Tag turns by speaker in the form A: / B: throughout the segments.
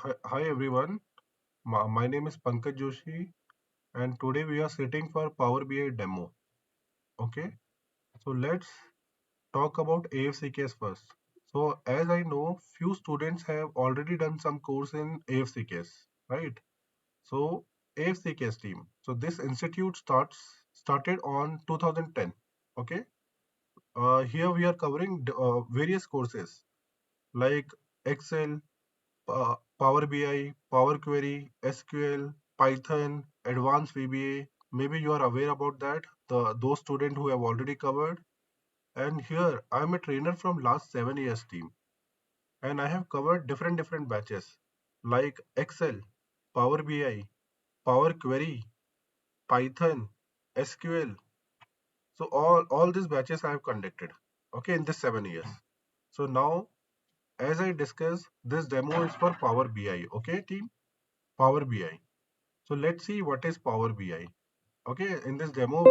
A: Hi everyone. My name is Pankaj Joshi, and today we are sitting for Power BI demo. Okay, so let's talk about AFCKS first. So as I know, few students have already done some course in AFCKS, right? So AFCKS team. So this institute started on 2010. Okay, here we are covering various courses like Excel, Power BI, Power Query, SQL, Python, Advanced VBA. Maybe you are aware about that. Those students who have already covered. And here I am a trainer from last 7 years team, and I have covered different batches like Excel, Power BI, Power Query, Python, SQL. So all these batches I have conducted. Okay, in this 7 years. So now, as I discussed, this demo is for Power BI. Okay, team, Power BI. So let's see what is Power BI. Okay, in this demo,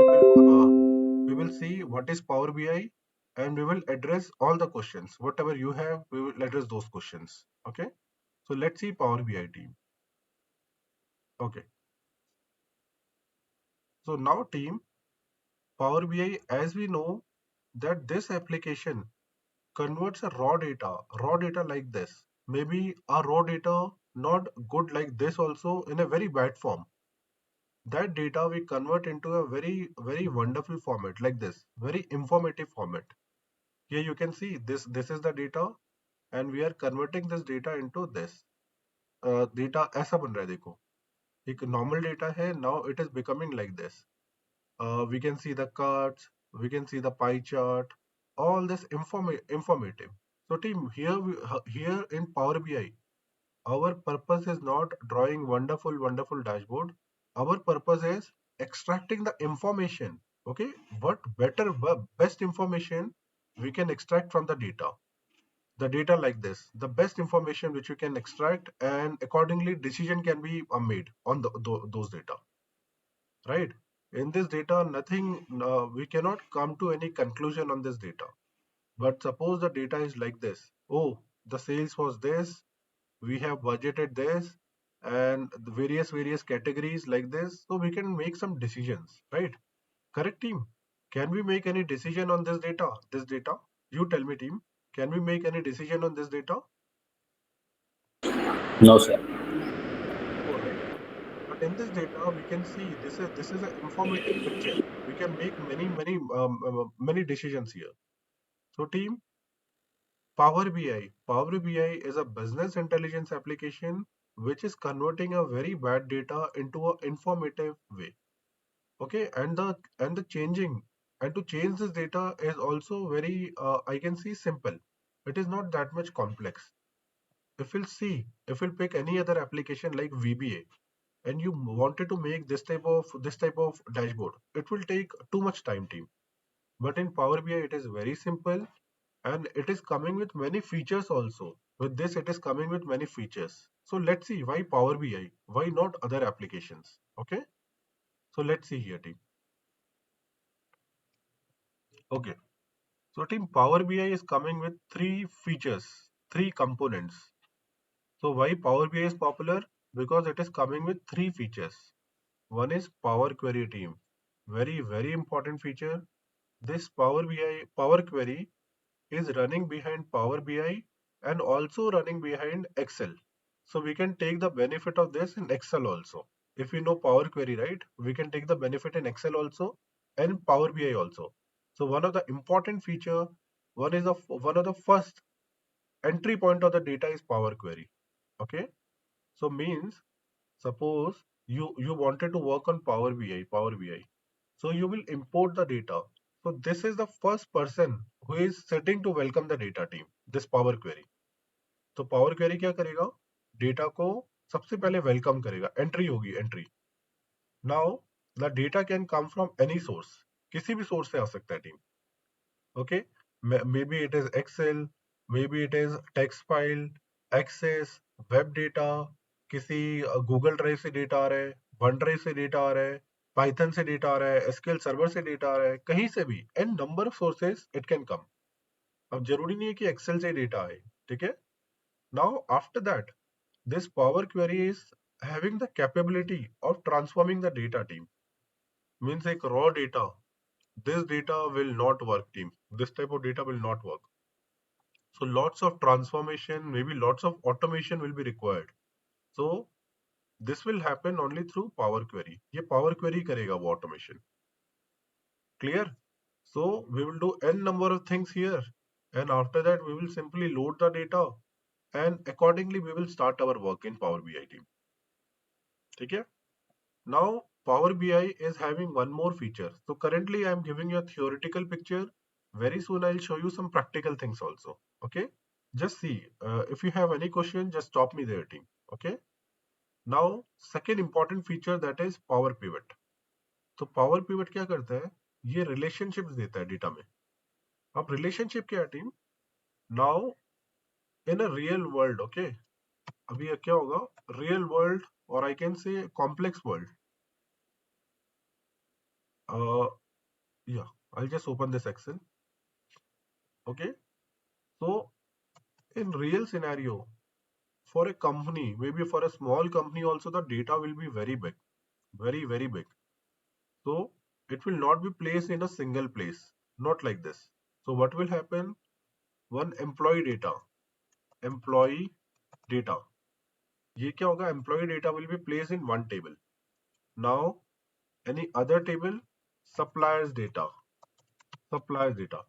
A: we will see what is Power BI, and we will address all the questions. Whatever you have, we will address those questions. Okay, so let's see Power BI team. Okay, so now team, Power BI, as we know that this application converts a raw data like this. Maybe a raw data not good like this also in a very bad form. That data we convert into a very wonderful format like this, very informative format. Here you can see this is the data, and we are converting this data into this data ऐसा बन रहा है देखो. एक normal data है, now it is becoming like this. We can see the cards, we can see the pie chart, all this informative. So team, here in Power BI, our purpose is not drawing wonderful dashboard. Our purpose is extracting the information. Okay, what better, best information we can extract from the data. The data like this, the best information which you can extract, and accordingly decision can be made on those data, right? In this data, nothing, we cannot come to any conclusion on this data. But suppose the data is like this. Oh, the sales was this, we have budgeted this, and the various categories like this, so we can make some decisions, right? Correct team, can we make any decision on this data? You tell me team, can we make any decision on this data?
B: No, sir.
A: No, right? But in this data we can see this is an informative picture. We can make many decisions here. So team, Power BI is a business intelligence application which is converting a very bad data into an informative way. Okay, and the changing and to change this data is also very I can see simple. It is not that much complex. If we'll pick any other application like VBA, and you wanted to make this type of dashboard, it will take too much time team. But in Power BI it is very simple, and it is coming with many features also. With this it is coming with many features. So let's see why Power BI, why not other applications. Okay, so let's see here team. Okay, so team, Power BI is coming with three features, three components. So why Power BI is popular? Because it is coming with three features. One is Power Query team, very important feature. This Power Query is running behind Power BI and also running behind Excel. So we can take the benefit of this in Excel also. If we know Power Query, right, we can take the benefit in Excel also and Power BI also. So one of the important feature, one of the first entry point of the data is Power Query. Okay, so means suppose you wanted to work on Power BI. So you will import the data. So this is the first person who is sitting to welcome the data team, this Power Query. तो power query क्या करेगा, data को सबसे पहले welcome करेगा, entry होगी entry. Now the data can come from any source, किसी भी सोर्स से आ सकता है team. Okay, maybe it is Excel, maybe it is text file, access, web data, किसी गूगल ड्राइव से डेटा आ रहा है, वन ड्राइव से डेटा आ रहा है, पाइथन से डेटा आ रहा है, एसक्यूएल सर्वर से डेटा आ रहा है, कहीं से भी n number of sources it can come. अब जरूरी नहीं है कि एक्सेल से डेटा आए, ठीक है. Now after that This Power Query is having the capability of transforming the data team. Means like raw data, this data will not work team, this type of data will not work. So lots of transformation, maybe lots of automation will be required. So this will happen only through Power Query. ये Power Query करेगा वो automation. Clear? So we will do n number of things here, and after that we will simply load the data, and accordingly we will start our work in Power BI team. ठीक है? Now Power BI is having one more feature. So currently I am giving you a theoretical picture. Very soon I'll show you some practical things also. Okay? Just see. If you have any question, just stop me there, team. Okay? Now second important feature, that is Power Pivot. तो Power Pivot क्या करता है? ये relationships देता है data में. अब relationship क्या है team? Now in a real world, okay, अभी ये क्या होगा? रियल वर्ल्ड, और आई कैन से complex world. Yeah, I'll just open this Excel. Okay, so in real scenario, for a company, maybe for a small company also, the data will be very big, very, very big. So it will not be placed in a single place, not like this. So what will happen? One employee data. ये क्या होगा? Employee data will be placed in one table. Now, any other table, suppliers data,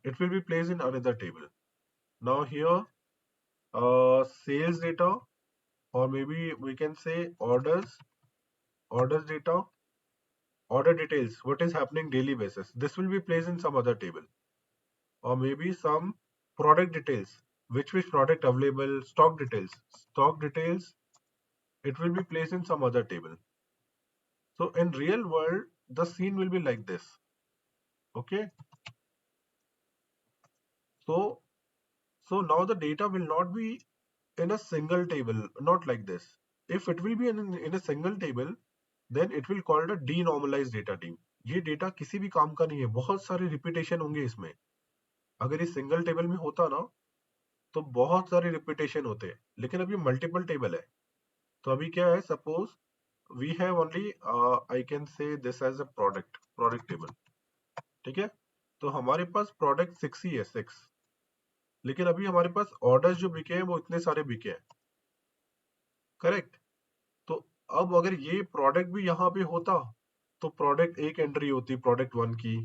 A: it will be placed in another table. Now here, sales data, or maybe we can say orders data, order details, what is happening daily basis, this will be placed in some other table. Or maybe some product details, which product available, stock details, it will be placed in some other table. So in real world, the scene will be like this. Okay, so now the data will not be in a single table, not like this. If it will be in a single table, then it will called a denormalized data team. ये data किसी भी काम का नहीं है, बहुत सारे repetition होंगे इसमें. अगर ये सिंगल टेबल में होता ना, तो बहुत सारे रिपीटेशन होते, लेकिन अभी मल्टीपल टेबल है. तो अभी क्या है? Suppose we have only, I can say this as a product table. ठीक है, तो हमारे पास प्रोडक्ट 6 ही है, 6. लेकिन अभी हमारे पास ऑर्डर्स जो बिके हैं वो इतने सारे बिके हैं. करेक्ट? तो अब अगर ये प्रोडक्ट भी यहाँ पे होता, तो प्रोडक्ट एक एंट्री होती प्रोडक्ट 1 की.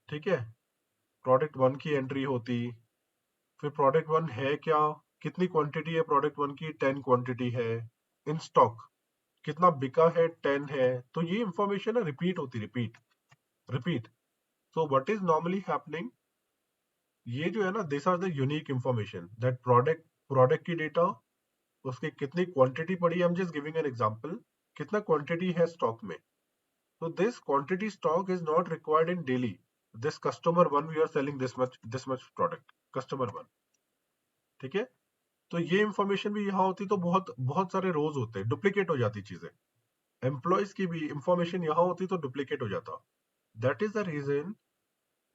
A: ठीक है, प्रोडक्ट 1 की एंट्री होती. फिर प्रोडक्ट 1 है क्या, कितनी क्वांटिटी है प्रोडक्ट 1 की? 10 क्वांटिटी है. इन स्टॉक कितना बिका है? 10 है. तो ये इंफॉर्मेशन रिपीट होती, repeat. So what is normally happening, ये जो है ना, this are the unique information, that product की डेटा, उसकी कितनी क्वांटिटी पड़ी है. I am just giving an example, कितना क्वांटिटी है स्टॉक में. So this quantity stock is not required in daily. This customer one we are selling this much product. Customer one. ठीक है, तो ये इंफॉर्मेशन भी यहाँ होती तो बहुत बहुत सारे रोज होते, डुप्लीकेट हो जाती चीजें. एम्प्लॉयज की भी इंफॉर्मेशन यहाँ होती तो डुप्लीकेट हो जाता. That is the reason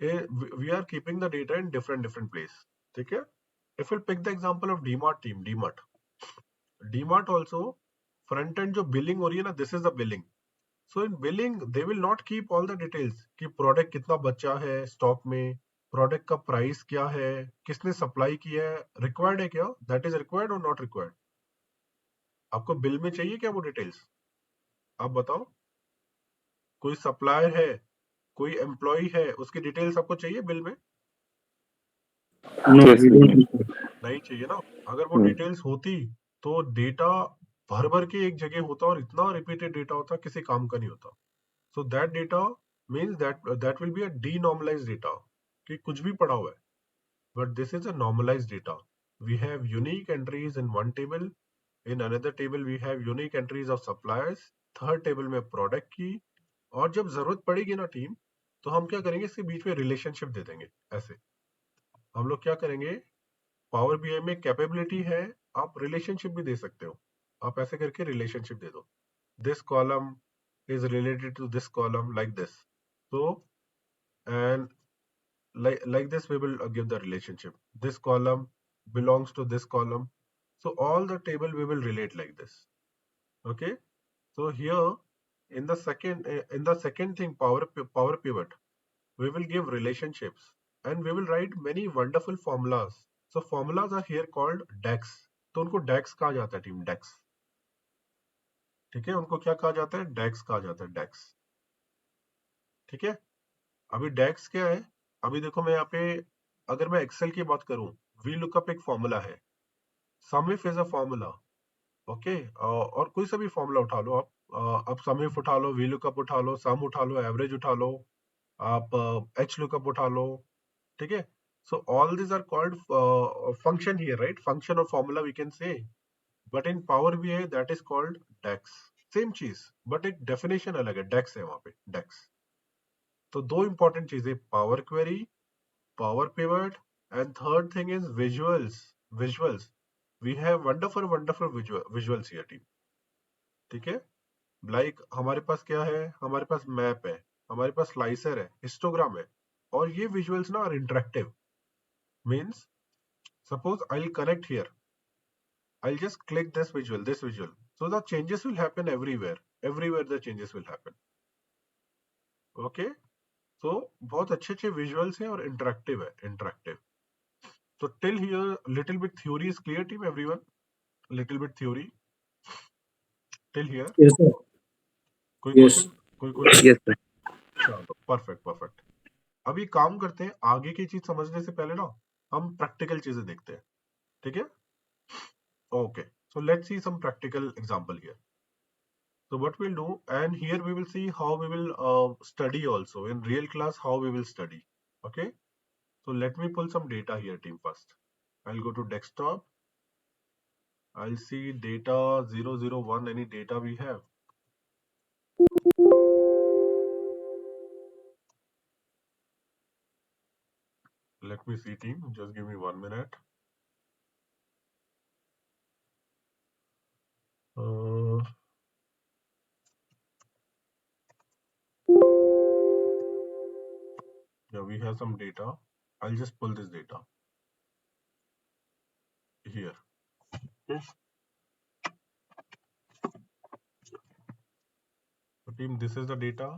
A: we are keeping the data in different place. ठीक है, if will pick the example of DMart team. DMart also front end जो बिलिंग हो रही है ना, this is the billing. So in billing, they will not keep all the details कि product कितना बचा है स्टॉक में, प्रोडक्ट का प्राइस क्या है, किसने सप्लाई किया है, रिक्वायर्ड है क्या, दैट इज रिक्वायर्ड और नॉट रिक्वायर्ड. आपको बिल में चाहिए क्या वो डिटेल्स? आप बताओ, कोई सप्लायर है, कोई एम्प्लॉय है, उसकी डिटेल्स आपको चाहिए बिल में? नहीं चाहिए ना. अगर वो डिटेल्स होती तो डेटा भर भर के एक जगह होता और इतना रिपीटेड डेटा होता, किसी काम का नहीं होता. So that data means that will be a denormalized data कि कुछ भी पड़ा हुआ है. But this is a normalized data. We have unique entries in one table. In another table we have unique entries of suppliers. Third table में product की. और जब जरूरत पड़ेगी ना टीम, तो हम क्या करेंगे? इसके बीच में रिलेशनशिप दे देंगे. ऐसे हम लोग क्या करेंगे? पावर बीआई में कैपेबिलिटी है, आप रिलेशनशिप भी दे सकते हो. आप ऐसे करके रिलेशनशिप दे दो. This column is related to this column like this. So and like this we will give the relationship. This column belongs to this column. So all the table we will relate like this. Okay. So here in the second thing, power pivot, we will give relationships and we will write many wonderful formulas. So formulas are here called DEX. तो उनको DEX कहा जाता है, team DEX. ठीक है, उनको क्या कहा जाता है? DEX कहा जाता है, DEX. ठीक है. अभी DEX क्या है? अभी देखो मैं यहाँ पे अगर मैं एक्सेल की बात करूं, VLOOKUP एक फॉर्मूला है, SUMIF is a formula. Okay. और कोई सा भी फॉर्मूला उठा लो आप. अब SUMIF उठा लो, VLOOKUP उठा लो, सम उठा लो, एवरेज उठा लो, आप HLOOKUP उठा लो. ठीक है. So all these are called function here, right? Function or formula we can say. But in Power BI that is called DEX. Same चीज, but एक definition अलग है. DEX है वहां पे, DEX. तो दो important चीजें, Power Query, Power Pivot, and third thing is visuals. Visuals. We have wonderful visuals here, team. ठीक है. Like हमारे पास क्या है? हमारे पास मैप है, हमारे पास स्लाइसर है, हिस्टोग्राम है, और ये विजुअल्स ना are interactive. Means suppose I'll connect here. I'll just click this visual. So the changes will happen everywhere. Everywhere the changes will happen. Okay. So बहुत अच्छे visuals हैं और interactive है. Interactive. So till here, little bit theory is clear, team, everyone. Little bit theory till here.
B: Yes, sir.
A: कोई
B: Yes.
A: Question? कोई question?
B: Yes, sir.
A: चलो, perfect. अभी काम करते हैं, आगे की चीज समझने से पहले ना हम प्रैक्टिकल चीजें देखते हैं. ठीक है. Okay. So let's see some practical example here. So what we'll do, and here we will see how we will study also in real class, how we will study. Okay. So let me pull some data here, team, first. I'll go to desktop. I'll see data 001, any data we have. Let me see, team. Just give me 1 minute. Yeah, we have some data. I'll just pull this data here. Okay. So team, this is the data.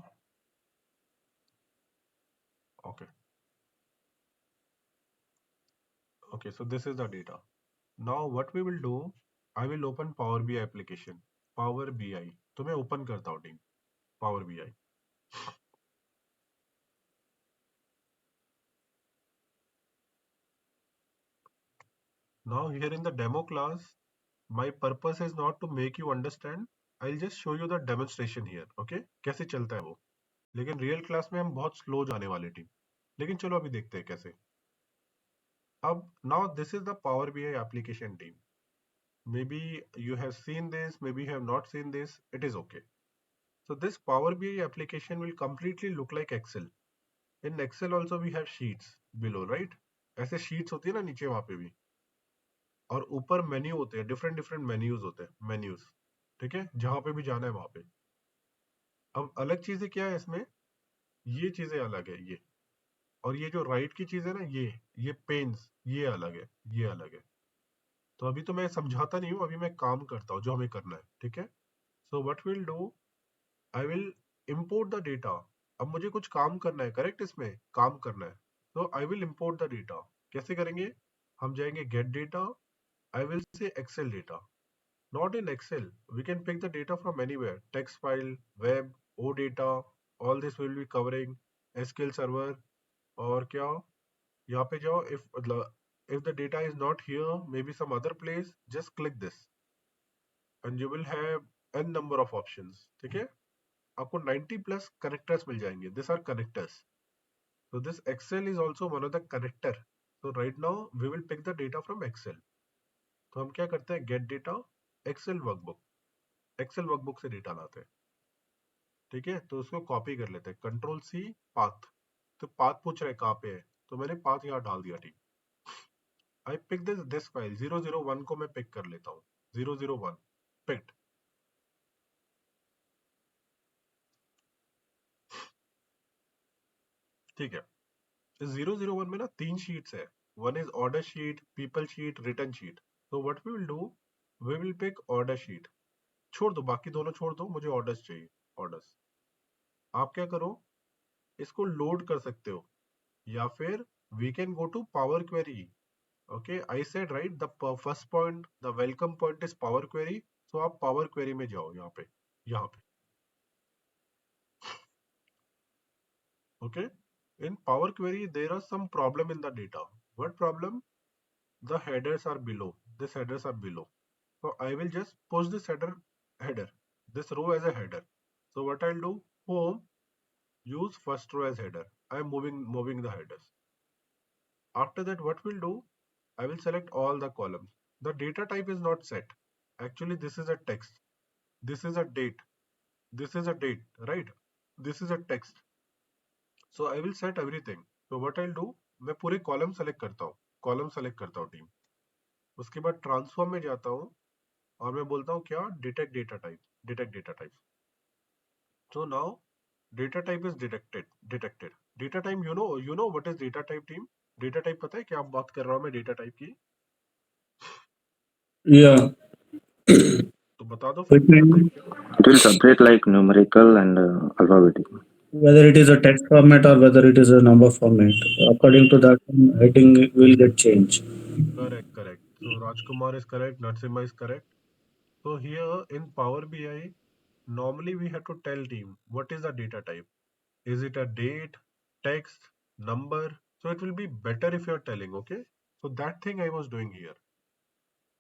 A: Okay. Okay, so this is the data. Now what we will do, I will open Power BI application. Power BI. तो मैं open करता हूँ, team. Power BI. Now here in the demo class, my purpose is not to make you understand. I'll just show you the demonstration here. Okay? कैसे चलता है वो. लेकिन real class में हम बहुत slow जाने वाले, team. लेकिन चलो अभी देखते हैं कैसे. अब now this is the Power BI application, team. Maybe you have seen this, maybe you have not seen this. It is okay. So this Power BI application will completely look like Excel. In Excel also we have sheets below, right? ऐसे sheets होती है ना नीचे वहां पे भी, और ऊपर मेन्यू होते हैं, डिफरेंट मेन्यूज होते हैं, मेन्यूज. ठीक है, जहां पे भी जाना है वहां पे. अब अलग चीजें क्या है इसमें, ये चीजें अलग है ये, और ये जो राइट की चीज है ना, ये पेन्स, ये अलग है, ये अलग है. तो अभी तो मैं समझाता नहीं हूँ, अभी मैं काम करता हूँ जो हमें करना है. ठीक है. सो what will do, I will import the data. अब मुझे कुछ काम करना है, करेक्ट, इसमें काम करना है. तो I will import the data. कैसे करेंगे? हम जाएंगे get data. I will say Excel data. Not in Excel. We can pick the data from anywhere. Text file, web, OData. All this will be covering SQL Server. और क्या, यहाँ पे जाओ. If the data is not here, maybe some other place, just click this and you will have n number of options. ठीक है. आपको 90 plus connectors मिल जाएंगे. These are connectors. So this Excel is also one of the connector. So right now we will pick the data from Excel. तो हम क्या करते हैं, get data, Excel workbook. Excel workbook से डेटा लाते हैं. ठीक है. तो उसको कॉपी कर लेते हैं, कंट्रोल सी, पाथ. तो पाथ पूछ रहे हैं कहाँ पे है, तो मैंने पाथ यहाँ डाल दिया. ठीक. आई पिक दिस फाइल 001 को मैं पिक कर लेता हूँ. 001 पिक्ड. ठीक है. इस 001 में ना 3 शीट्स है. One is order sheet, people sheet, return sheet. So what we will do, we will pick order sheet. छोड़ दो, बाकी दोनों छोड़ दो, मुझे orders चाहिए, orders. आप क्या करो, इसको लोड कर सकते हो, या फिर we can go to Power Query. Okay, I said right, the first point, the welcome point is Power Query. So आप Power Query में जाओ, यहाँ पे. Okay, in Power Query there are some problem in the data. What problem? The headers are below. These headers are below. So I will just push this header, this row as a header. So what I'll do, home, use first row as header. I am moving the headers. After that, what we'll do, I will select all the columns. The data type is not set. Actually, this is a text. This is a date. This is a date, right? This is a text. So I will set everything. So what I'll do, मैं पूरे column select करता हूँ, column select करता हूँ team. उसके बाद transform में जाता हूँ और मैं बोलता हूँ क्या, detect data type, detect data type. So now data type is detected. Data type, you know what is data type, team? Data type पता है क्या आप बात कर रहा हूँ मैं data type की?
B: Yeah,
A: तो बता दो फिर data
B: between
A: type क्या.
C: It will separate like numerical and alphabetic.
B: whether it is a text format or whether it is a number format. According to that, heading will get changed.
A: Correct. So Rajkumar is correct, Narasimha is correct. So here in Power BI, normally we have to tell team what is the data type. Is it a date, text, number? So it will be better if you're telling, okay? So that thing I was doing here.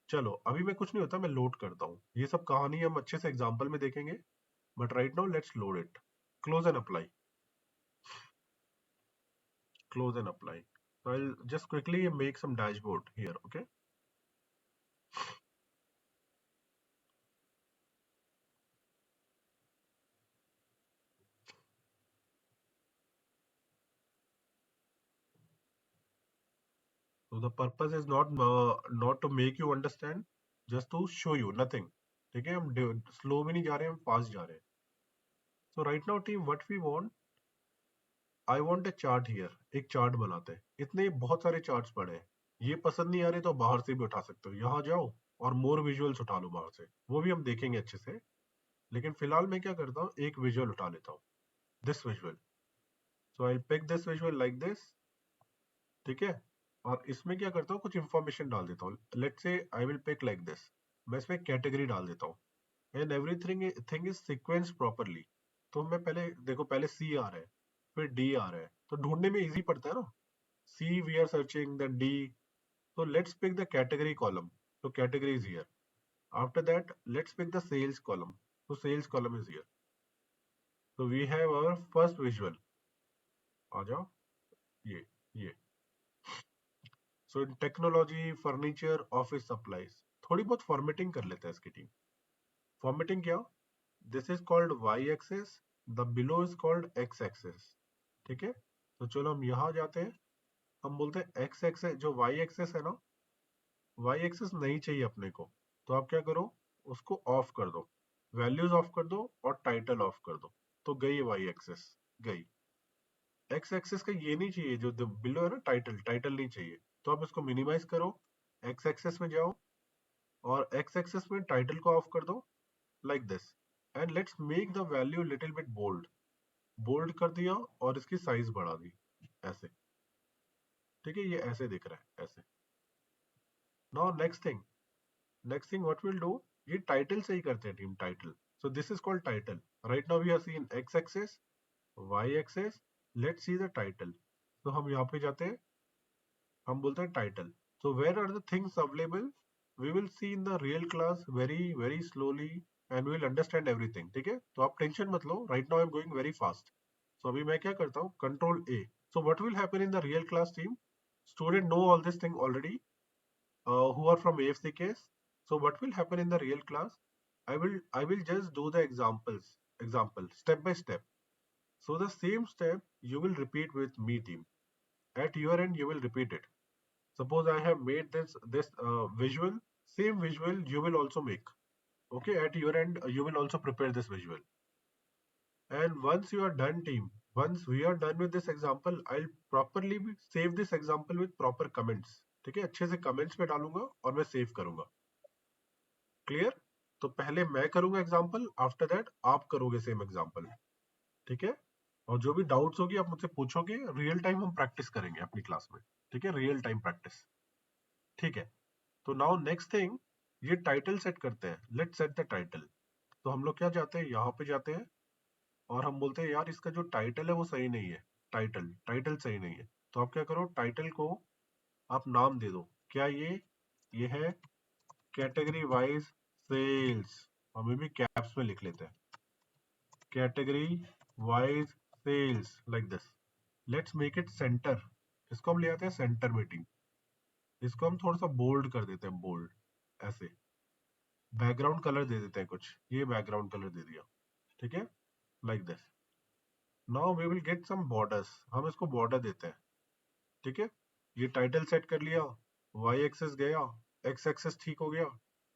A: चलो अभी मैं कुछ नहीं होता, मैं load करता हूँ. ये सब कहानी हम अच्छे से एग्जांपल में देखेंगे, but right now let's load it. Close and apply. Close and apply. So I'll just quickly make some dashboard here, okay? So the purpose is not to make you understand, just to show you, nothing. ठीक है, हम slow भी नहीं जा रहे हैं, हम fast जा रहे हैं. So right now team, what we want, I want a chart here. एक चार्ट बनाते हैं. इतने बहुत सारे चार्ट्स पड़े हैं. ये पसंद नहीं आ रहे तो बाहर से भी उठा सकते हो. यहाँ जाओ और मोर विजुअल्स उठा लो बाहर से. वो भी हम देखेंगे अच्छे से. लेकिन फिलहाल मैं क्या करता हूँ, एक विजुअल उठा लेता हूँ. This visual. So I pick this visual like this. ठीक है, और इसमें क्या करता हूँ, कुछ इंफॉर्मेशन डाल देता हूँ. Let's say I will pick like this. मैं इसमें कैटेगरी डाल देता हूँ, and everything thing is sequence properly. तो मैं पहले देखो, पहले सी आ रहा है, फिर डी आ रहा है, तो ढूंढने में इजी पड़ता है ना. See we are searching, then D. So let's pick the category column. So category is here. After that, let's pick the sales column. So sales column is here. So we have our first visual. आ जाओ, ये. So in technology, furniture, office supplies. थोड़ी बहुत formatting कर लेते हैं इसकी team. Formatting क्या? This is called y-axis. The below is called x-axis. ठीक है? तो चलो हम यहाँ जाते हैं. हम बोलते हैं x-axis, जो y-axis है ना, y-axis नहीं चाहिए अपने को. तो आप क्या करो, उसको ऑफ कर दो, वैल्यूज ऑफ कर दो और टाइटल ऑफ कर दो. तो गई y-axis, गई. x-axis का ये नहीं चाहिए, जो बिलो है ना, टाइटल, टाइटल नहीं चाहिए. तो आप इसको मिनिमाइज करो, x-axis में जाओ और x-axis में टाइटल को ऑफ कर दो, like this. And let's make the value little bit bold. Bold कर दिया और इसकी साइज बढ़ा दी, ऐसे. ठीक है, ये ऐसे दिख रहा है, ऐसे. Now next thing what will do, ये टाइटल से ही करते हैं team, title. So this is called title. Right now we are seeing X axis, Y axis. Let's see the title. तो हम यहाँ पे जाते हैं, हम बोलते हैं title. So where are the things available, we will see in the real class very very slowly, and we will understand everything. ठीक है, तो आप टेंशन मत लो. Right now I am going very fast. So अभी मैं क्या करता हूँ, control A. So what will happen in the real class team, student know all this thing already, who are from AFC case. So what will happen in the real class? I will just do the example step by step. So the same step you will repeat with me team. At your end you will repeat it. Suppose I have made this visual, same visual you will also make. Okay, at your end you will also prepare this visual. And once you are done team, once we are done with this example, I'll properly save this example with proper comments. ठीक है, अच्छे से comments में डालूंगा और मैं save करूंगा। Clear? तो पहले मैं करूंगा एग्जाम्पल, आफ्टर दैट आप करोगे सेम एग्जाम्पल। ठीक है, और जो भी डाउट्स होगी आप मुझसे पूछोगे, रियल टाइम हम प्रैक्टिस करेंगे अपनी क्लास में। ठीक है, रियल टाइम प्रैक्टिस। ठीक है, तो नाउ नेक्स्ट थिंग, ये टाइटल सेट करते हैं। Let's set the title. तो हम लोग क्या जाते हैं, यहाँ पे जाते हैं और हम बोलते हैं यार इसका जो टाइटल है वो सही नहीं है, टाइटल सही नहीं है। तो आप क्या करो, टाइटल को आप नाम दे दो। क्या ये है कैटेगरी वाइज सेल्स, हमें भी कैप्स में लिख लेते हैं, category wise sales like this. Let's make it centre, इसको हम ले आते हैं सेंटर मीटिंग। इसको हम थोड़ा सा बोल्ड कर देते हैं, बोल्ड ऐसे। बैकग्राउंड कलर दे देते हैं कुछ, ये बैकग्राउंड कलर दे दिया। ठीक है, like this. Now we will get some borders, हम इसको बॉर्डर देते हैं। ठीक है, ये टाइटल सेट कर लिया, वाई एक्सेस गया, एक्स एक्सेस ठीक हो गया,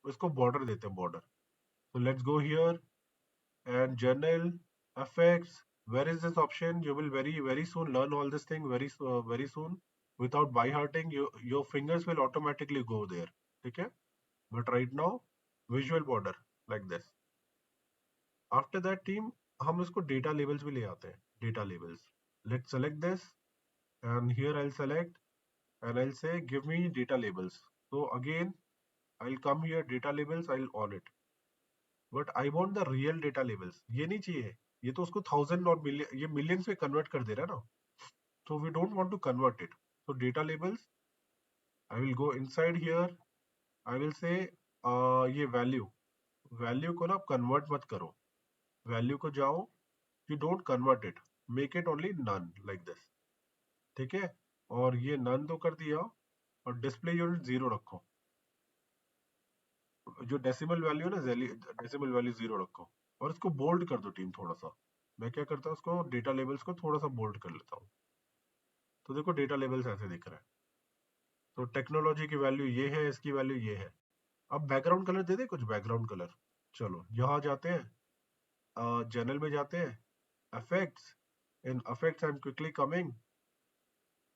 A: इसको बॉर्डर देते हैं, border. So let's go here and journal effects. Where is this option? You will very soon learn all this thing very soon without by hearting. Your fingers will automatically go there. Okay? But right now, visual border like this. After that team, हम इसको data labels भी ले आते हैं. Data labels. Let's select this and here I'll select and I'll say give me data labels. So again, I'll come here data labels. I'll on it. But I want the real data levels, ये नहीं चाहिए, ये तो उसको 1000 और million, ये millions में convert कर दे रहा है ना, तो we don't want to convert it. So data labels, I will go inside here, I will say ये वैल्यू को ना आप कन्वर्ट मत करो, वैल्यू को जाओ, you don't convert it, make it only none like this. ठीक है, और ये नन तो कर दिया, और डिस्प्ले यूनिट 0 रखो, जो डेसिमल वैल्यू है ना, डेसिमल वैल्यू 0 रखो, और इसको बोल्ड कर दो टीम थोड़ा सा। मैं क्या करता हूँ, उसको डेटा लेवल्स को थोड़ा सा बोल्ड कर लेता हूँ, तो देखो डेटा लेवल्स ऐसे दिख रहा है। तो टेक्नोलॉजी की वैल्यू ये है, इसकी वैल्यू ये है। अब बैकग्राउंड कलर दे दे कुछ, बैकग्राउंड कलर। चलो यहाँ जाते हैं, जनरल में जाते हैं, effects, in effects I am quickly coming,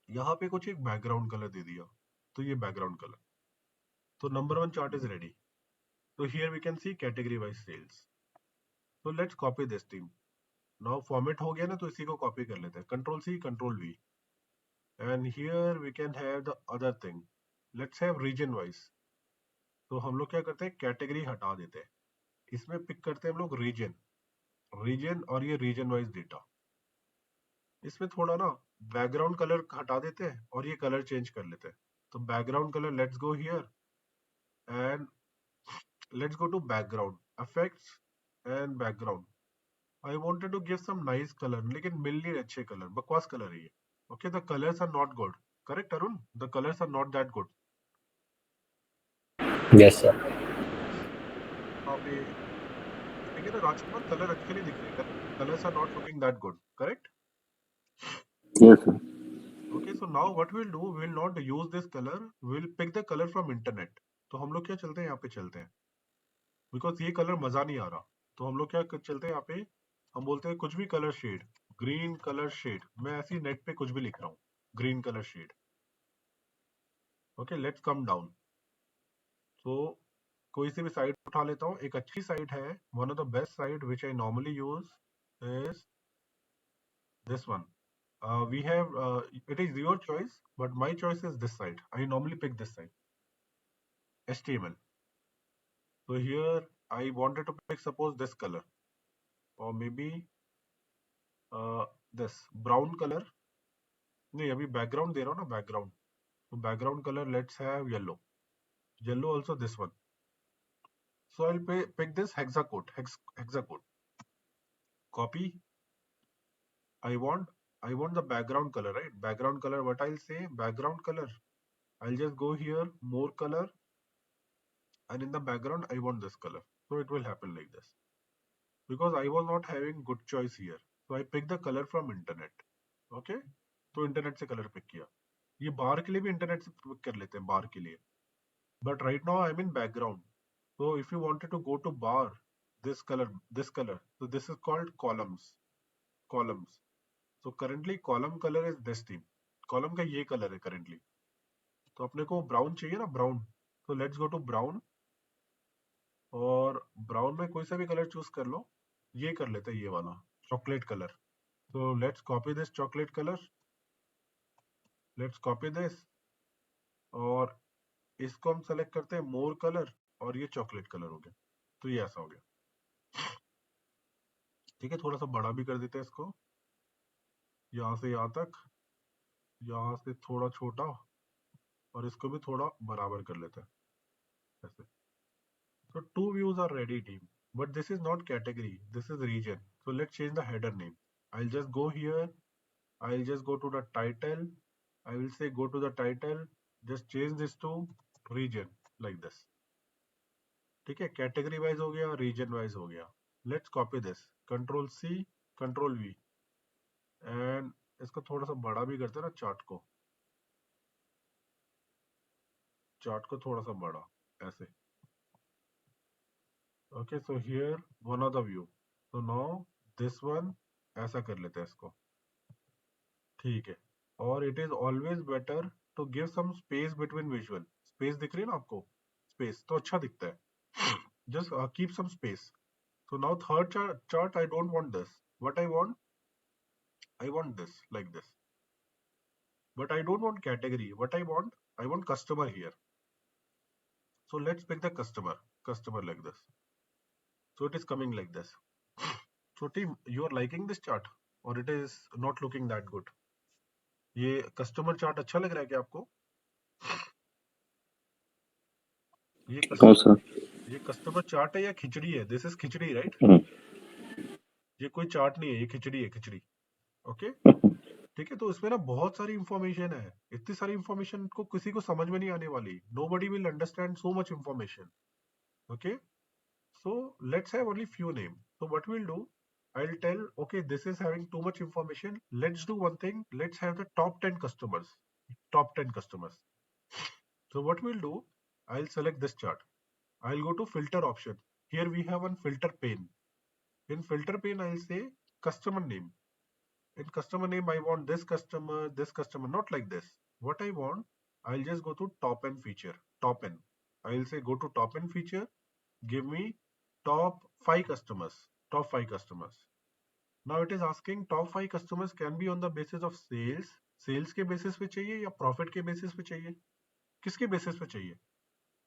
A: यहाँ पे कुछ एक बैकग्राउंड कलर दे दिया, तो ये बैकग्राउंड कलर। तो नंबर 1 चार्ट इज रेडी। तो here we can see category wise sales. तो let's copy this team. Now format हो गया ना, तो इसी को कॉपी कर लेते हैं, control C control V, and here we can have the other thing, let's have region wise. तो हम लोग क्या करते हैं, कैटेगरी हटा देते हैं, इसमें पिक करते हैं हम लोग रीजन, और ये रीजन वाइज डेटा। इसमें थोड़ा ना बैकग्राउंड कलर हटा देते हैं और ये कलर चेंज कर लेते हैं। तो background colour, let's go here and let's go to background effects and background. I wanted to give some nice colour, लेकिन मिल नहीं रहे अच्छे कलर, बकवास कलर है ये। Okay, the colours are not good, correct Arun, the colours are not that good.
D: Yes, sir.
A: यहाँ पे देखेंगे ना राजकुमार, कलर अच्छे नहीं दिख रहे, correct, colours are not looking that good, correct.
C: Yes, sir.
A: Okay, so now what we'll do, we'll not use this color, we'll pick the color from internet. तो हम लोग क्या चलते हैं, यहाँ पे चलते हैं, बिकॉज ये कलर मजा नहीं आ रहा, तो हम लोग क्या चलते हैं यहाँ पे, हम बोलते हैं कुछ भी colour shade, green colour shade, मैं ऐसी नेट पे कुछ भी लिख रहा हूँ, green colour shade. Okay, let's come down. तो कोई सी भी साइट उठा लेता हूँ, एक अच्छी साइट है, one of the best site which I normally use is this one. We have it is your choice, but my choice is this side. I normally pick this side, HTML. So here I wanted to pick suppose this color, or maybe this brown color. नहीं, अभी background दे रहा हूँ ना, background. So background color, let's have yellow. Yellow also this one. So I'll pick this hexacode. Hexacode. Copy. I want the background color, right? Background color. What I'll say, background color. I'll just go here, more color, and in the background I want this color. So it will happen like this. Because I was not having good choice here, so I picked the color from internet. Okay, तो internet से colour pick किया, ये बार के लिए भी internet से pick कर लेते हैं, बार के लिए, but right now I M in background. so if you wanted to go to bar, this color, so this is called columns. So currently column color is this theme, column का ये color है currently, तो अपने को brown चाहिए ना, brown, तो let's go to brown, और ब्राउन में कोई सा भी कलर चूज कर लो, ये कर लेते हैं, ये वाला चॉकलेट कलर। तो let's copy this chocolate colour, let's copy this, और इसको हम सेलेक्ट करते हैं मोर कलर, और ये चॉकलेट कलर हो गया। तो ये ऐसा हो गया, ठीक है। थोड़ा सा बड़ा भी कर देते हैं इसको, यहाँ से यहाँ तक, यहाँ से थोड़ा छोटा, और इसको भी थोड़ा बराबर कर लेते हैं ऐसे। So two views are ready, team. But this is not category. This is region. So let's change the header name. I'll just go here. I'll just go to the title. I will say go to the title. Just change this to region like this. ठीक है, category wise हो गया, region wise हो गया. Let's copy this. Control C, Control V. And इसको थोड़ा सा बड़ा भी करते हैं ना, चार्ट को, थोड़ा सा बड़ा ऐसे. Okay, so here one of the view. So now this one ऐसा कर लेते हैं इसको, ठीक है. और it is always better to give some space between visual. Space दिख रही है ना आपको, स्पेस तो अच्छा दिखता है. Just keep some space. So now third chart, I don't want this. What I want this like this, but I don't want category. What I want customer here. So let's pick the customer like this. So it is coming like this. So team, you are liking this chart और it is not looking that good? ये customer chart अच्छा लग रहा है क्या आपको? ये
C: No, sir.
A: ये कस्टमर चार्ट है या खिचड़ी है? This is khichdi, right?
C: Mm.
A: ये कोई चार्ट नहीं है, ये खिचड़ी है, खिचड़ी. ओके, ठीक है. तो इसमें ना बहुत सारी इंफॉर्मेशन है. इतनी सारी इंफॉर्मेशन को किसी को समझ में नहीं आने वाली. Nobody will understand so much information. Okay, so let's have only few name. So what we'll do, I'll tell, okay, this is having too much information. Let's do one thing. Let's have the top 10 customers. Top 10 customers. So what we'll do, I'll select this chart. I'll go to filter option. Here we have one filter pane. In filter pane, I'll say customer name. In customer name, I want this customer, not like this. What I want, I'll just go to top end feature. Top end. I'll say go to top end feature. Give me top 5 customers. Top 5 customers. Now it is asking top 5 customers can be on the basis of sales. Sales के basis पे चाहिए या profit के basis पे चाहिए? किसके basis पे चाहिए?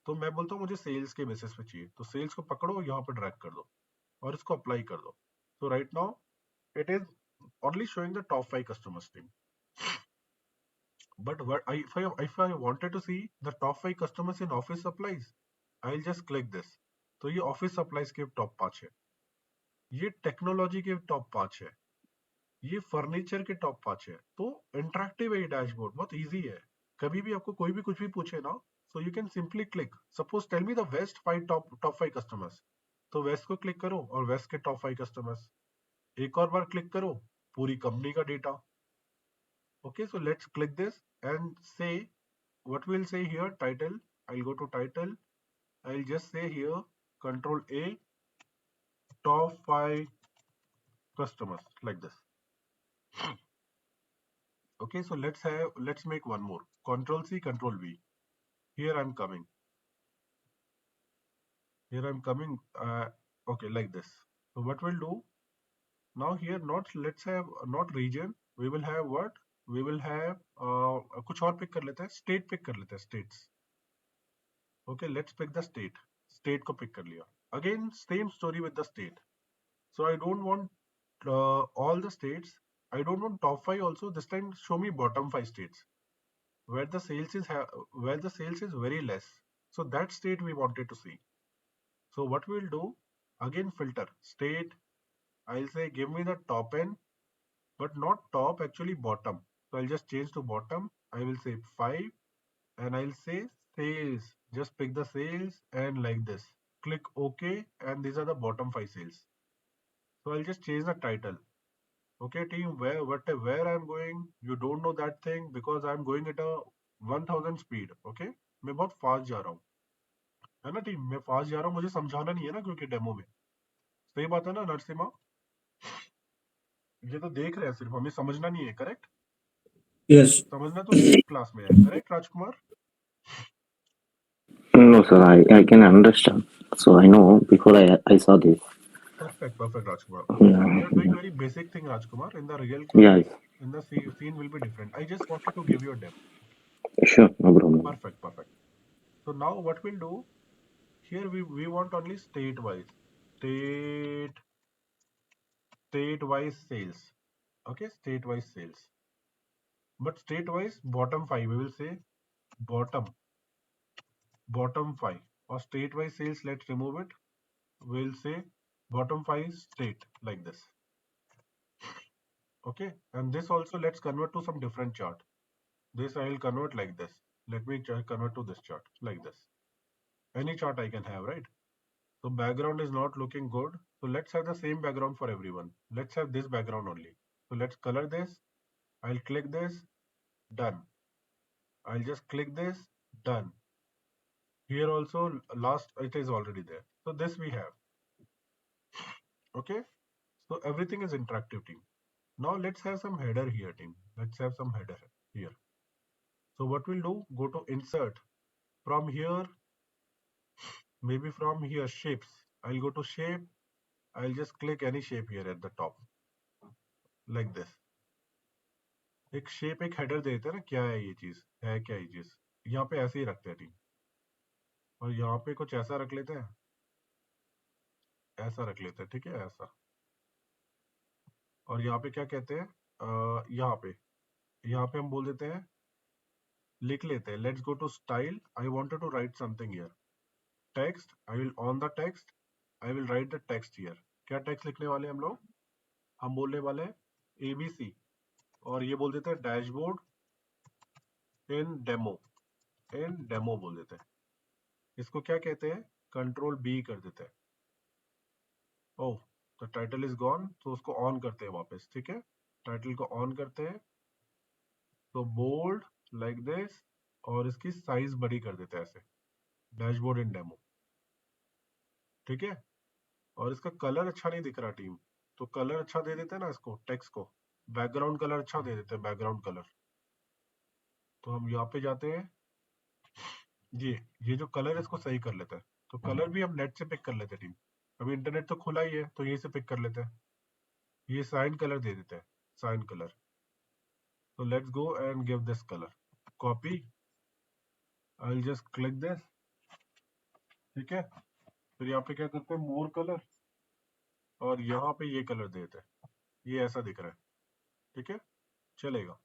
A: तो मैं बोलता हूँ मुझे sales के basis पे चाहिए. तो sales को पकड़ो, यहाँ पे drag कर दो और इसको apply कर दो. So right now it is only showing the top 5 customers team. But if I wanted to see the top 5 customers in office supplies, I'll just click this. तो ये office supplies के top 5 है, ये technology के top 5 है, ये furniture के top 5 है. तो इंटरेक्टिव है ये डैशबोर्ड, बहुत इजी है. कभी भी आपको कोई भी कुछ भी पूछे ना, so you can simply click, suppose tell me the west 5 top 5 customers. तो वेस्ट को क्लिक करो और वेस्ट के टॉप 5 कस्टमर्स. एक और बार क्लिक करो, पूरी कंपनी का data. Okay, so let's click this and say what will say here title. I will go to title. I will just say here control a top 5 customers like this. Okay, so let's make one more. Control C, Control V. Here I'm coming. Okay, like this. So what we'll do now here, let's have not region. We will have what? We will have कुछ और pick कर लेते हैं. State pick कर लेते हैं. States. Okay, let's pick the state. State को pick कर लिया. Again, same story with the state. So I don't want all the states. I don't want top 5 also. This time show me bottom 5 states where the sales is very less. So that state we wanted to see. So what we'll do, again filter state. I'll say give me the top end, but not top, actually bottom. So I'll just change to bottom. I will say 5 and I'll say sales. Just pick the sales and like this. Click OK, and these are the bottom 5 sales. So I'll just change the title. Okay team, where I'm going, you don't know that thing because I'm going at a 1000 speed. Okay, मैं बहुत fast जा रहा हूँ, है ना team. मैं fast जा रहा हूँ, मुझे समझाना नहीं है ना, क्योंकि डेमो में. सही बात है ना नरसिम्हा? ये तो देख रहे हैं सिर्फ, हमें समझना नहीं है. करेक्ट?
B: Yes.
A: समझना तो नेक्स्ट क्लास में है. Correct Rajkumar?
C: No, sir, I can understand. So I know before I saw this.
A: Perfect, Rajkumar.
C: Yeah,
A: We are doing
C: yeah.
A: very basic thing, Rajkumar. In the real
C: Yeah,
A: class, in the scene will be different. I just wanted to give you a depth.
C: sure, no problem.
A: Perfect. So now what we'll do here, we want only state-wise, state state-wise sales. Okay, state-wise sales. But state-wise bottom five, we will say bottom five. Or state-wise sales, let's remove it. We'll say bottom five state like this. Okay, and this also let's convert to some different chart. This I will convert like this. Let me convert to this chart like this. Any chart I can have, right? So background is not looking good. So let's have the same background for everyone. Let's have this background only. So let's color this. I'll click this, done. I'll just click this, done. Here also last it is already there. So this we have. Okay. So everything is interactive, team. Now let's have some header here, team. Let's have some header here. So what we'll do, go to insert. From here, maybe from here, shapes. I'll go to shape. I'll just click any shape here at the top. Like this. एक shape एक header देते हैं ना, क्या है ये चीज, है क्या ये चीज, यहाँ पे ऐसे ही रखते हैं टीम, और यहाँ पे कुछ ऐसा रख लेते हैं, ऐसा रख लेते हैं, ठीक है ऐसा। और यहाँ पे क्या कहते हैं, यहाँ पे हम बोल देते हैं, लिख लेते हैं, let's go to style, I wanted to write something here, text, I will on the text, I will write the text here. क्या टेक्स्ट लिखने वाले हम लोग, हम बोलने वाले हैं ABC, और ये बोल देते हैं डैशबोर्ड इन डेमो बोल देते हैं। इसको क्या कहते हैं, कंट्रोल B कर देते हैं। ओह, द टाइटल इज गॉन, तो उसको ऑन करते हैं वापस, ठीक है, टाइटल को ऑन करते हैं, तो बोल्ड लाइक दिस, और इसकी साइज बड़ी कर देते हैं ऐसे, डैशबोर्ड इन डेमो, ठीक है। और इसका कलर अच्छा नहीं दिख रहा टीम, तो कलर अच्छा दे देते हैं ना इसको, टेक्स्ट को बैकग्राउंड कलर अच्छा दे देते हैं, बैकग्राउंड कलर। तो हम यहाँ पे जाते हैं, ये जो कलर है इसको सही कर लेते हैं। तो कलर भी हम नेट से पिक कर लेते हैं टीम, अभी इंटरनेट तो खुला ही है, तो यहीं से पिक कर लेते हैं। ये साइन कलर दे देते हैं, sign colour. So let's go and give this color. Copy. I'll just click this. ठीक है, फिर यहाँ पे क्या करते हैं, मोर कलर, और यहाँ पे ये कलर देते हैं, ये ऐसा दिख रहा है, ठीक है, चलेगा।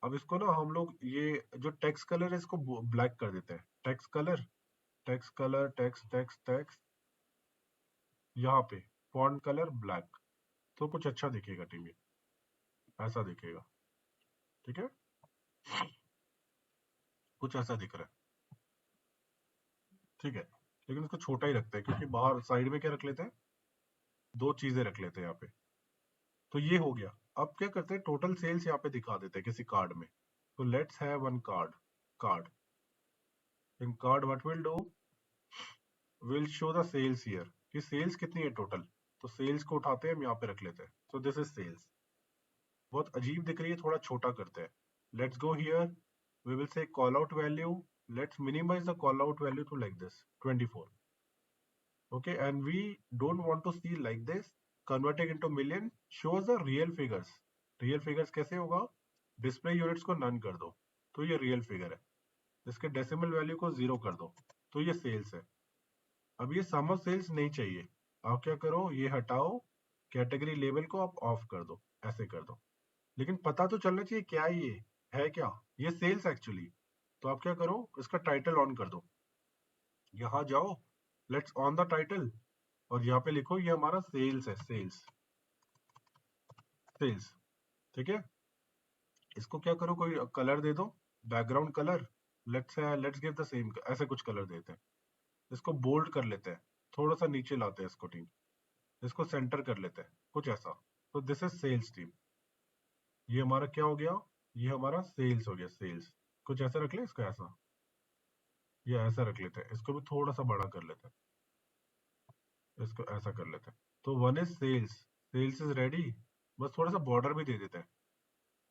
A: अब इसको ना हम लोग ये जो टेक्स्ट कलर है इसको ब्लैक कर देते हैं, टेक्स्ट कलर, टेक्स्ट, यहाँ पे फॉन्ट कलर ब्लैक, तो कुछ अच्छा दिखेगा टीम, ऐसा दिखेगा, ठीक है, कुछ ऐसा दिख रहा है, ठीक है। लेकिन इसको छोटा ही रखते हैं, क्योंकि बाहर साइड में क्या रख लेते हैं, दो चीजें रख लेते हैं यहाँ पे। तो ये हो गया। अब क्या करते हैं, टोटल सेल्स यहाँ पे दिखा देते हैं किसी कार्ड में। तो let's have one card in card, what will do, will show the sales here, कि सेल्स कितनी है टोटल। तो सेल्स को उठाते हैं, हम यहाँ पे रख लेते हैं, सो दिस इज सेल्स। बहुत अजीब दिख रही है, थोड़ा छोटा करते हैं। Let's go here, we will say call out value, let's minimise the call out value to like this 24, okay, and we don't want to see like this, converting into million shows the real figures। real figures कैसे होगा, display units को none कर दो, तो ये real figure है, इसके decimal value को 0 कर दो, तो ये सेल्स है। अब ये सम ऑफ सेल्स नहीं चाहिए, आप क्या करो, ये हटाओ, कैटेगरी लेबल को आप ऑफ कर दो, ऐसे कर दो, लेकिन पता तो चलना चाहिए क्या ये है, क्या ये सेल्स एक्चुअली। तो आप क्या करो, इसका टाइटल ऑन कर दो, यहाँ जाओ, लेट्स ऑन द टाइटल, और यहाँ पे लिखो ये हमारा सेल्स है, सेल्स, ठीक है। इसको क्या करो, कोई कलर दे दो, background colour, let's give the same, ऐसे कुछ कलर देते हैं। इसको बोल्ड कर लेते हैं, थोड़ा सा नीचे लाते हैं इसको टीम, इसको सेंटर कर लेते हैं, कुछ ऐसा। तो दिस इज सेल्स टीम, ये हमारा क्या हो गया, ये हमारा सेल्स हो गया, सेल्स। कुछ ऐसा रख ले इसको, ऐसा, ये ऐसा रख लेते हैं, इसको भी थोड़ा सा बड़ा कर लेते हैं, इसको ऐसा कर लेते हैं। तो one is sales, sales is ready, बस थोड़ा सा बॉर्डर भी दे देते हैं।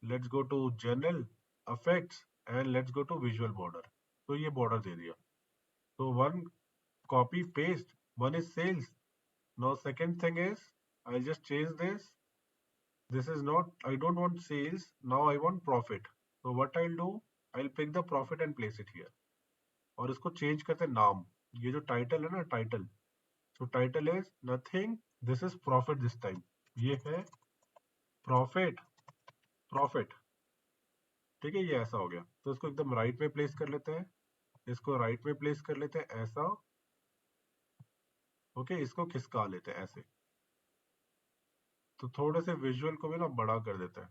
A: Let's go to general, effects, and let's go to visual border, तो ये बॉर्डर दे दिया, So one copy paste, one is sales. Now second thing is I'll just change this. This is not, I don't want sales, now I want profit. So what I'll do, I'll pick the profit and place it here. और इसको change करते हैं नाम. ये जो title है ना, title, so title is nothing, this is profit this time. ये है profit, profit. ठीक है, ये ऐसा हो गया. तो इसको एकदम राइट में प्लेस कर लेते हैं, इसको राइट में प्लेस कर लेते हैं ऐसा. ओके, इसको खिसका लेते हैं ऐसे. तो थोड़े से विजुअल को भी ना बड़ा कर देते हैं.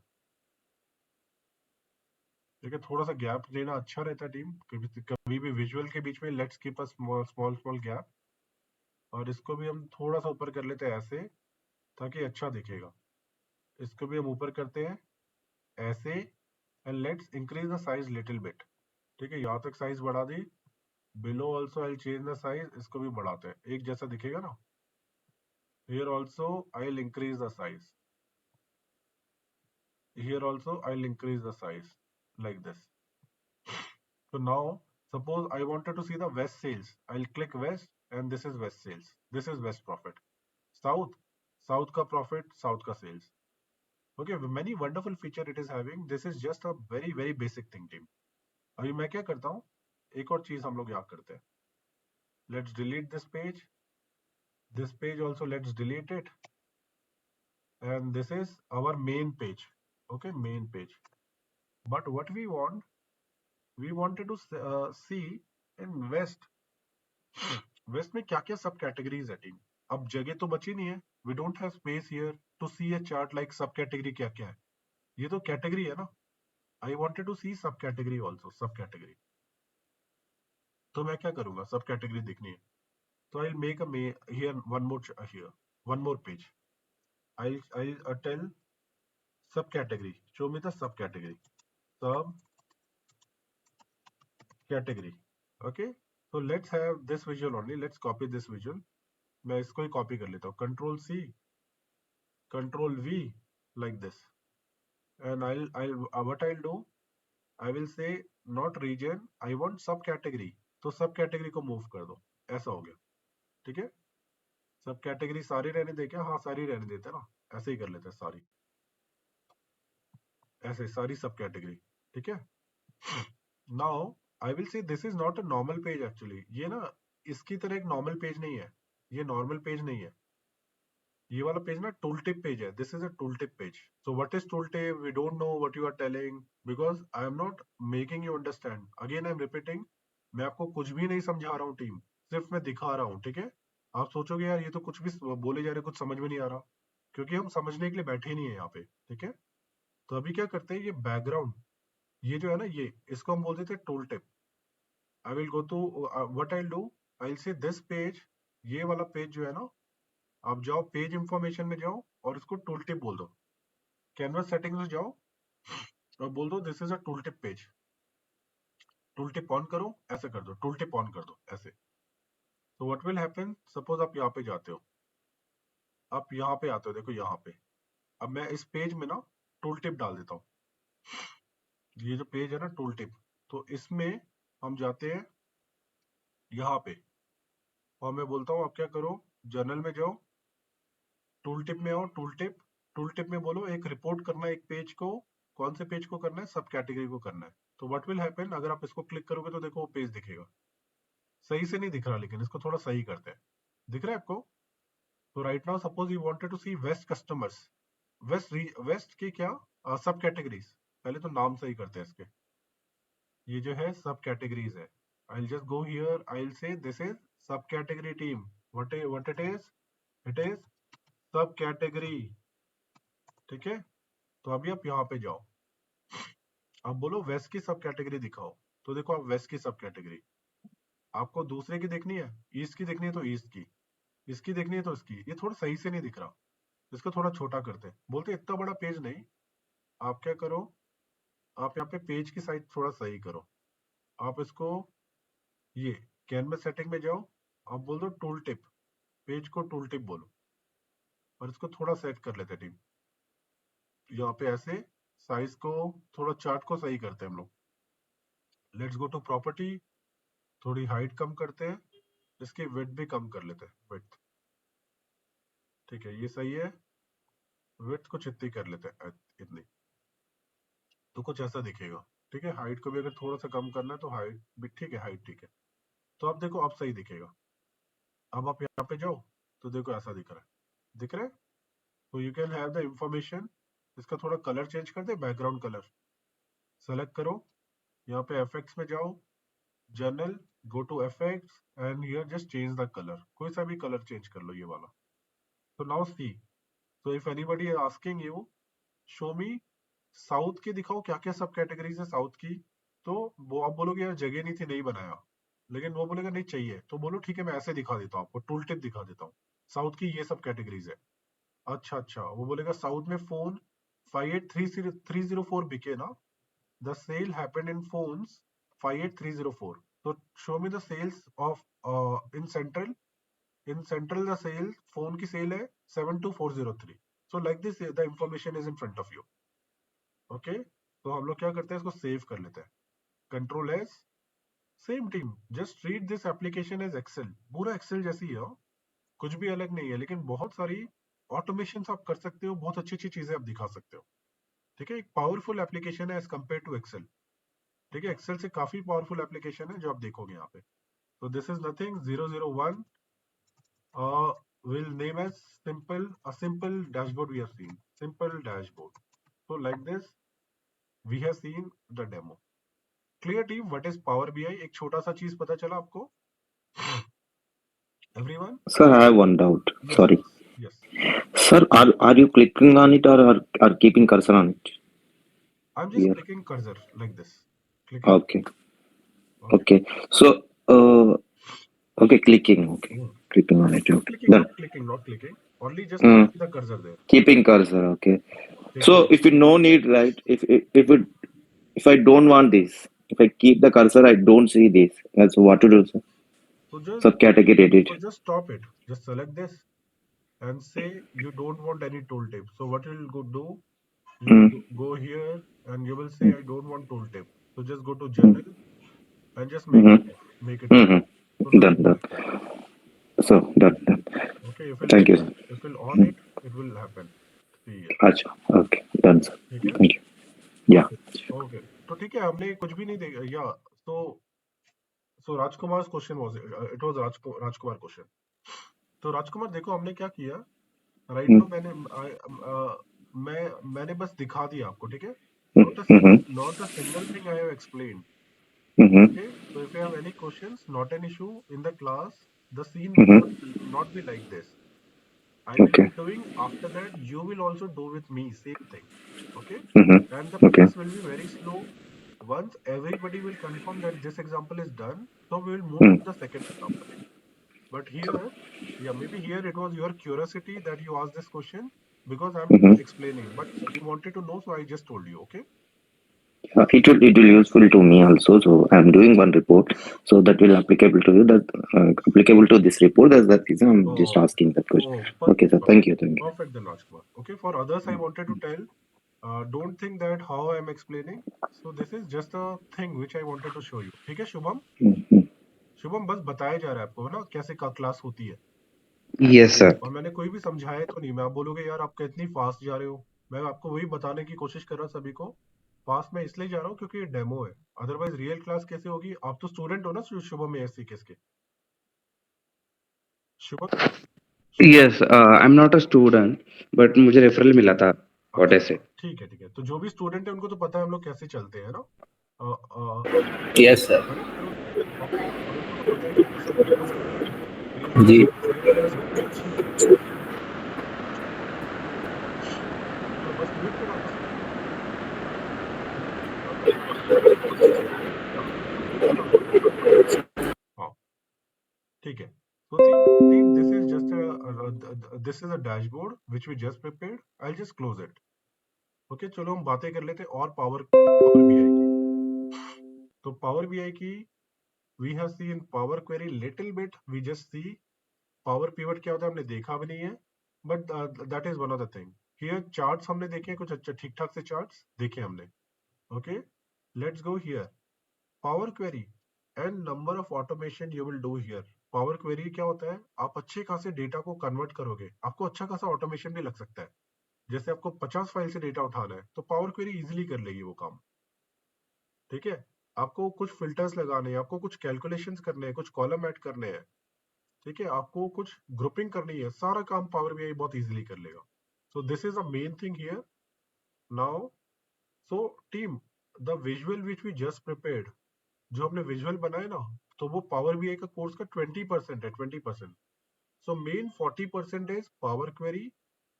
A: ठीक है, थोड़ा सा गैप देना अच्छा रहता है टीम. कभी भी विजुअल के बीच में let's keep a small small gap. और इसको भी हम थोड़ा सा ऊपर कर लेते हैं ऐसे, ताकि अच्छा दिखेगा. इसको भी हम ऊपर करते हैं ऐसे. And let's increase the size little bit. ठीक है, यहाँ तक साइज बढ़ा दी. Below also I change the size, इसको भी बढ़ाते हैं, एक जैसा दिखेगा ना. Here also I will increase the size. Here also I'll increase the size like this. So now suppose I wanted to see the west sales. I'll click west and this is west sales. This is west profit. South ka profit, south ka sales. Okay, many wonderful feature it is having. This is just a very basic thing team. अभी मैं क्या करता हूँ, एक और चीज हम लोग यहाँ करते हैं. Let's delete this page. This page also let's delete it. And this is our main page. Okay, main page. But what we wanted to see in west में क्या क्या सब कैटेगरीज है टीम. अब जगह तो बची नहीं है. We don't have space here to see a chart like subcategory क्या क्या है. ये तो कैटेगरी है ना. आई वांटेड टू सी सब कैटेगरी आल्सो, सब कैटेगरी. तो मैं क्या करूंगा, सब कैटेगरी देखनी है. तो I will make a here one more page. I tell sub category, show me the sub category. Sub category. Okay, so let's have this visual only. Let's copy this visual. मैं इसको ही copy कर लेता हूँ. Control C, control V, like this. And what I'll do, I will say not region, I want subcategory. तो सब category को move कर दो. ऐसा हो गया. ठीक है, सब कैटेगरी सारी रहने दे क्या? हाँ, सारी रहने देते हैं ना. ऐसे ही कर लेते हैं सारी, ऐसे सारी सब कैटेगरी. ठीक है. Now I will say this is not a normal page actually. ये ना इसकी तरह एक नॉर्मल पेज नहीं है. ये नॉर्मल पेज नहीं है. ये वाला पेज ना टूल टिप पेज है. This is a tooltip page. So what is tooltip? We don't know what you are telling because I am not making you understand. Again I am repeating. मैं आपको कुछ भी नहीं समझा रहा हूँ team, सिर्फ मैं दिखा रहा हूँ. ठीक है, आप सोचोगे यार ये तो कुछ भी बोले जा रहे, कुछ समझ में नहीं आ रहा, क्योंकि हम समझने के लिए बैठे ही नहीं है यहाँ पे. ठीक है, तो अभी क्या करते हैं, ये बैकग्राउंड, ये जो है ना, ये इसको हम बोल देते हैं tooltip. I will go to what I will do, I will say this page, ये वाला पेज जो है ना, आप जाओ पेज इंफॉर्मेशन में जाओ और इसको टूल टिप बोल दो. कैनवस सेटिंग्स में जाओ और बोल दो this is a tooltip page. Tool tip on करो, ऐसे कर दो, टूल टिप ऑन कर दो ऐसे. तो व्हाट विल हैपन, सपोज आप यहाँ पे जाते हो, आप यहाँ पे आते हो, देखो यहाँ पे. अब मैं इस पेज में ना टूल टिप डाल देता हूँ. ये जो पेज है ना टूल टिप, तो इसमें हम जाते हैं यहाँ पे और मैं बोलता हूँ आप क्या करो, जर्नल में जाओ, टूल टिप में आओ. टूल टिप में बोलो एक रिपोर्ट करना है एक पेज को. कौन से पेज को करना है? सब कैटेगरी को करना है. तो व्हाट विल हैपन, अगर आप इसको क्लिक करोगे तो देखो वो पेज दिखेगा. सही से नहीं दिख रहा, लेकिन इसको थोड़ा सही करते हैं. दिख रहा है आपको? तो right now suppose you wanted to see west customers. West की क्या सब कैटेगरीज. पहले तो नाम सही करते हैं इसके. ये जो है सब कैटेगरीज है. I'll just go here. I'll say this is subcategory team. What it is? It is subcategory. ठीक है, तो अभी आप यहाँ पे जाओ, आप बोलो वेस्ट की सब कैटेगरी दिखाओ. तो देखो आप वेस्ट की सब कैटेगरी. आपको दूसरे की देखनी है, ईस्ट की देखनी है तो ईस्ट की, इसकी देखनी है तो इसकी. ये थोड़ा सही से नहीं दिख रहा, इसको थोड़ा छोटा करते हैं. बोलते इतना बड़ा पेज नहीं. आप क्या करो, आप यहाँ पे पेज की साइज थोड़ा सही करो. आप इसको ये कैनवस सेटिंग में जाओ, आप बोल दो टूल टिप, पेज को टूल टिप बोलो और इसको थोड़ा सेट कर लेते हैं टीम. यहाँ पे ऐसे साइज को थोड़ा, चार्ट को सही करते हैं हम लोग. Let's go to property. थोड़ी हाइट कम करते हैं, इसकी विड्थ भी कम कर लेते हैं, विड्थ। ठीक है, ये सही है। विड्थ कुछ इतनी कर लेते हैं, इतनी, तो कुछ ऐसा दिखेगा। ठीक है, हाइट को भी अगर थोड़ा सा कम करना है तो हाइट भी ठीक है, हाइट ठीक है। तो आप देखो, अब सही दिखेगा। अब आप यहाँ पे जाओ तो देखो ऐसा दिख रहा है, दिख रहा है। तो you can have the information. इसका थोड़ा कलर चेंज कर दे, बैकग्राउंड कलर सेलेक्ट करो, यहाँ पे एफेक्ट्स में जाओ, general, go to effects and here just change the colour, कोई सा भी कलर चेंज कर लो, ये वाला। तो नाउ सी, तो if anybody is asking you show me south के दिखाओ क्या क्या सब कैटेगरीज है साउथ की, तो वो आप बोलोगे यार जगह नहीं थी, नहीं बनाया। लेकिन वो बोलेगा नहीं चाहिए, तो बोलो ठीक है मैं ऐसे दिखा देता हूँ आपको, टूल टिप दिखा देता हूँ, साउथ की ये सब कैटेगरीज है। अच्छा, वो बोलेगा साउथ में फोन 58304 बिके ना, the sale happened in phones 58304, तो show me the sales of in central the sale, phone की सेल है 72403। So like this the information is in front of you. Okay, तो हम लोग क्या करते हैं, इसको सेव कर लेते हैं, control S, same team, just read this application as Excel, पूरा एक्सेल जैसी है, कुछ भी अलग नहीं है, लेकिन बहुत सारी ऑटोमेशन आप कर सकते हो, बहुत अच्छी अच्छी चीजें आप दिखा सकते हो। ठीक है, एक पावरफुल एप्लीकेशन है एज कम्पेयर टू एक्सेल। ठीक है, एक्सेल से काफी पावरफुल एप्लीकेशन है जो आप देखोगे यहाँ पे। तो this is nothing 001 will name as a simple dashboard we have seen, simple dashboard. So like this we have seen the demo. Clear team, what is Power BI? एक छोटा सा चीज पता चला आपको? Everyone?
C: Sir, I have one doubt.
A: Yes,
C: Sorry.
A: yes.
C: Sir, are you clicking on it or are keeping cursor on it?
A: I'm just
C: Here.
A: clicking cursor like this. Clicking.
C: Okay.
A: Okay.
C: Okay. So, okay, clicking. Okay.
A: Hmm.
C: Clicking on it.
A: Not
C: Okay.
A: clicking,
C: Done.
A: not clicking, not clicking. Only just
C: Mm.
A: keeping the cursor there.
C: Keeping cursor. Okay.
A: ठीक
C: So,
A: है.
C: if you no need, right? If I don't want this, if I keep the cursor, I don't see this. That's what to do, sir.
A: So just
C: Subcategory edit.
A: so just stop it. Just select this and say you don't want any tooltip. So what you will do? You will
C: Mm.
A: go here and you will say
C: Mm.
A: I don't want tooltip. So just go to
C: Mm.
A: general and just make it
C: Mm-hmm.
A: off. Make it off. So
C: Mm-hmm.
A: now
C: Done.
A: it will
C: Done.
A: happen.
C: So done. Done.
A: Okay,
C: Thank you, sir.
A: if you'll on
C: Mm.
A: it, it will happen. See here.
C: Acha. Okay. Done, sir.
A: ठीक है?
C: Thank you. Yeah.
A: Okay. तो ठीक है, हमने कुछ भी नहीं देखा या so Rajkumar's question was it was Rajkumar question. तो राजकुमार देखो हमने क्या किया राइट
C: Mm.
A: नाउ, मैंने बस दिखा दिया आपको, ठीक है,
C: Mm-hmm.
A: not a single thing I have explained.
C: Mm-hmm.
A: Okay, so if you have any questions, not an issue, in the class the scene will
C: Mm-hmm.
A: not be like this. I will
C: Okay.
A: be doing, after that you will also do with me same thing. Okay,
C: Mm-hmm.
A: and the
C: Okay.
A: pace will be very slow. Once everybody will confirm that this example is done, so we will move
C: Mm.
A: to the second example. But here, yeah, maybe here it was your curiosity that you asked this question because I'm
C: Mm-hmm.
A: explaining, but you wanted to know, so I just told you. Okay.
C: It will useful to me also. So I'm doing one report, so that will applicable to you. That applicable to this report. That's the reason I'm just
A: Oh,
C: asking that question.
A: oh,
C: Okay, sir. Thank you. Thank you.
A: perfect then, Rajkumar. Okay, for others, I wanted to tell, don't think that how I'm explaining. So this is just a thing which I wanted to show you. ठीक है, Shubham?
C: Mm-hmm.
A: Shubham बस बताया जा रहा है आपको, है ना, कैसे क्लास होती है,
D: Yes, sir.
A: और मैंने कोई भी समझाया तो नहीं। मैं आप बोलोगे यार आप इतनी फास्ट जा रहे हो, मैं आपको वही बताने की कोशिश कर रहा हूँ सभी को। फास्ट मैं इसलिए जा रहा हूँ क्योंकि ये डेमो है, अदरवाइज रियल क्लास कैसे होगी? आप तो स्टूडेंट हो ना शुभम एएससी के। Shubham
D: Yes, I'm not a student, but मुझे रेफरल मिला था
A: अच्छा,
D: कोटे से.
A: ठीक है, तो जो भी स्टूडेंट है उनको तो पता है हम लोग कैसे चलते हैं ना,
E: यस सर
A: है ना, और उनको तो पता है कि कैसे डेमो करते हैं। तो ये
E: जी
A: रियल क्लास कितनी अच्छी है, तो बस म्यूट पे वापस आ जाओ। हाँ, ठीक है। So team, this is just this is a dashboard which we just prepared. I'll just close it. Okay, चलो हम बातें कर लेते हैं और पावर बीआई की। तो पावर बीआई की we have seen Power Query little bit. We just see Power Pivot क्या होता है हमने देखा भी नहीं है, but that is one of the thing. Here charts हमने देखे, कुछ अच्छा ठीक ठाक से charts देखे हमने. Okay, let's go here. Power Query. And number of automation you will do here. Power query क्या होता है, आप अच्छे खासे डेटा को कन्वर्ट करोगे, आपको अच्छा खासा ऑटोमेशन भी लग सकता है। जैसे आपको 50 फाइल से डेटा उठाना है तो पावर क्वेरी इजीली कर लेगी वो काम। ठीक है, आपको कुछ फिल्टर्स लगाने हैं, आपको कुछ कैलकुलेशंस करने हैं, कुछ कॉलम ऐड करने हैं, ठीक है, आपको कुछ ग्रुपिंग करनी है, सारा काम पावर बीआई बहुत इजीली कर लेगा। So this is a main thing here now. So team, the visual which we just prepared, जो हमने विजुअल बनाए ना, तो वो पावर बीआई का कोर्स का 20% है, 20%। So main 40% is power query,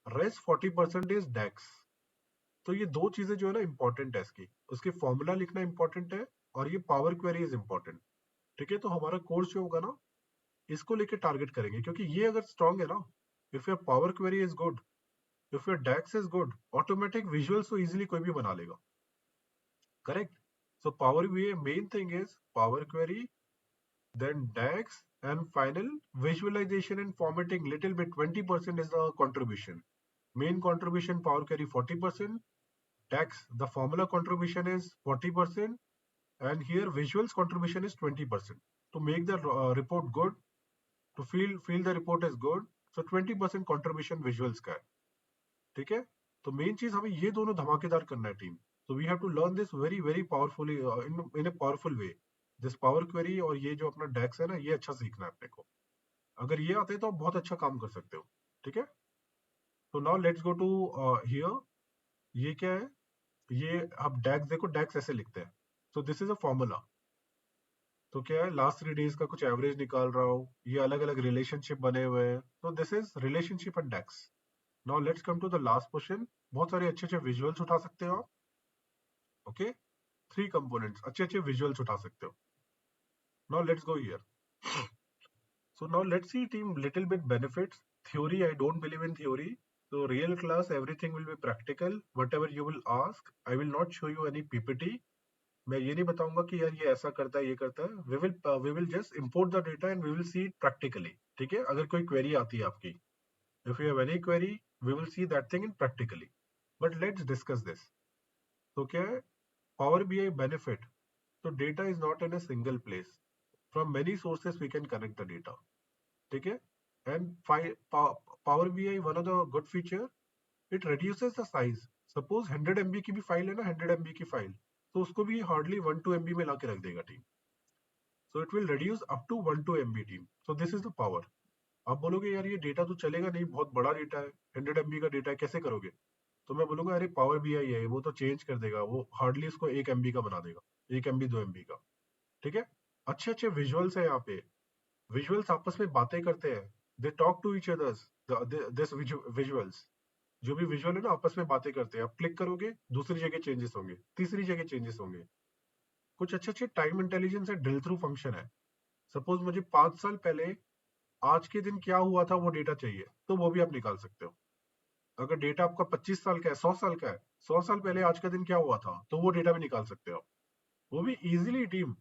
A: rest 40% is DAX. तो ये दो चीजें जो है ना इंपॉर्टेंट है इसकी, उसके फॉर्मूला लिखना इंपॉर्टेंट है और ये पावर क्वेरी इज इंपॉर्टेंट। ठीक है, तो हमारा कोर्स जो होगा ना, इसको लेके टारगेट करेंगे, क्योंकि ये अगर स्ट्रांग है ना, if your Power Query is good, if your DAX is good, automatic visuals तो इजीली कोई भी बना लेगा। Correct. So Power BI main thing is power Query, then DAX, and final visualization and formatting little bit, 20% is the contribution. Main contribution power query 40%, DAX the formula contribution is 40%, and here visuals contribution is 20%. To make the report good, to feel the report is good, so 20% contribution visuals का है। ठीक है, तो main चीज हमें ये दोनों धमाकेदार करना है team. So we have to learn this very very powerfully in a powerful way. This power query और ये जो अपना DAX है ना, ये अच्छा सीखना है अपने को। अगर ये आते हैं तो आप बहुत अच्छा काम कर सकते हो। ठीक है, तो now let's go to here. ये क्या है, ये आप डैक्स देखो, डैक्स ऐसे लिखते हैं। सो दिस इज अ फॉर्मूला। तो क्या है, लास्ट 3 डेज का कुछ एवरेज निकाल रहा हूँ, ये अलग अलग रिलेशनशिप बने हुए हैं, तो this is relationship and DAX. Now let's come to the last question. बहुत सारे अच्छे अच्छे विजुअल्स उठा सकते हो आप। ओके, 3 कंपोनेंट्स, अच्छे अच्छे विजुअल्स उठा सकते हो। Now let's go here. So now let's see team little bit benefits. Theory, I don't believe in theory. So real class, everything will be practical. Whatever you will ask, I will not show you any PPT. मैं ये नहीं बताऊंगा कि यार ये ऐसा करता है, ये करता है। We will just import the data and we will see it practically. ठीक है, अगर कोई query आती है आपकी, if you have any query, we will see that thing in practically. But let's discuss this. तो क्या है Power BI benefit? So data is not in a single place. From many sources we can connect the data. ठीक है, and power BI one of the good feature, it reduces the size. Suppose 100 MB की भी file है ना, 100 MB की file, तो उसको भी हार्डली 1-2 MB में लाके रख देगा team. So it will reduce up to 1-2 MB team. So this is the power. आप बोलोगे यार ये डेटा तो चलेगा नहीं, बहुत बड़ा डेटा है, 100 MB का डेटा है, कैसे करोगे? तो मैं बोलूंगा अरे पावर बीआई है, वो तो चेंज कर देगा, वो हार्डली इसको 1 MB का बना देगा, 1 MB 2 MB का। ठीक है, अच्छे अच्छे विजुअल्स है यहाँ पे, विजुअल्स आपस में बातें करते हैं, they talk to each others, this visuals, जो भी विजुअल है ना आपस में बातें करते हैं। आप क्लिक करोगे, दूसरी जगह चेंजेस होंगे, तीसरी जगह चेंजेस होंगे। कुछ अच्छे अच्छे टाइम इंटेलिजेंस है, ड्रिल थ्रू फंक्शन है। सपोज मुझे 5 साल पहले आज के दिन क्या हुआ था वो डेटा चाहिए, तो वो भी आप निकाल सकते हो। अगर डेटा आपका 25 साल का है, 100 साल का है, 100 साल पहले आज का दिन क्या हुआ था, तो वो डेटा भी निकाल सकते हो, वो भी इजीली टीम।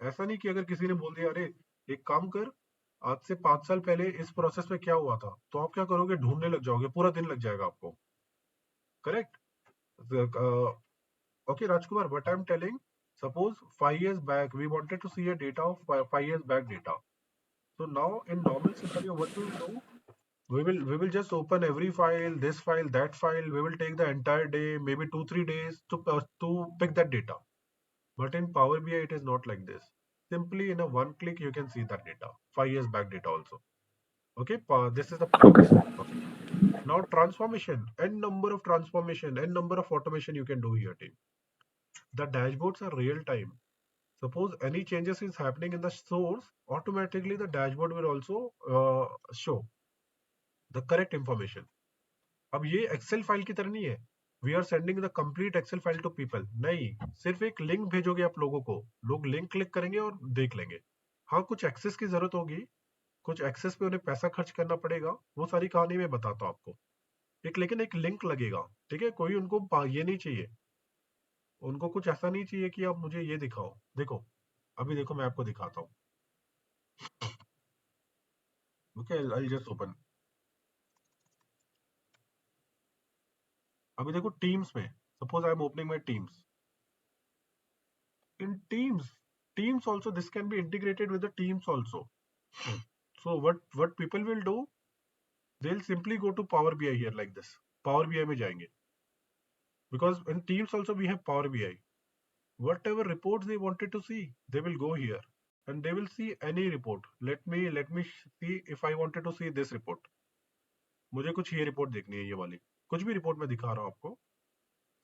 A: ऐसा नहीं कि अगर किसी ने बोल दिया अरे एक काम कर, आज से 5 साल पहले इस प्रोसेस में क्या हुआ था, तो आप क्या करोगे, ढूंढने लग जाओगे, पूरा दिन लग जाएगा आपको। Correct. Okay Rajkumar, what I am telling, suppose 5 years back we wanted to see a data of 5 years back data. So now in normal scenario what we will do, we will just open every file, this file, that file, we will take the entire day, maybe 2-3 days to pick that data. But in Power BI, it is not like this. Simply in a one click, you can see that data, 5 years back data also. Okay, this is the Power
C: Okay,
A: BI.
C: sir.
A: Okay. Now transformation, n number of transformation, n number of automation you can do here, team. The dashboards are real time. Suppose any changes is happening in the source, automatically the dashboard will also show the correct information. अब ये Excel file की तरह नहीं है, we are sending the complete Excel file to people, नहीं, सिर्फ एक link भेजोगे आप लोगों को, लोग लिंक क्लिक करेंगे और देख लेंगे। हाँ, कुछ एक्सेस की जरूरत होगी, कुछ एक्सेस पे उन्हें पैसा खर्च करना पड़ेगा, वो सारी कहानी मैं बताता हूँ आपको। एक लेकिन एक लिंक लगेगा, ठीक है, कोई उनको ये नहीं चाहिए, उनको कुछ ऐसा नहीं चाहिए कि आप मुझे ये दिखाओ। देखो अभी देखो, मैं आपको दिखाता हूँ। Okay, I just open. अभी देखो टीम्स में, suppose I am opening my teams. In teams Teams also, this can be integrated with the Teams also. So what people will do, they'll simply go to Power BI here like this. Power BI में जाएंगे, because in Teams also we have Power BI. Whatever reports they wanted to see, they will go here and they will see any report. Let me see if I wanted to see this report. मुझे कुछ ये report देखनी है, ये वाली कुछ भी report मैं दिखा रहा हूँ आपको.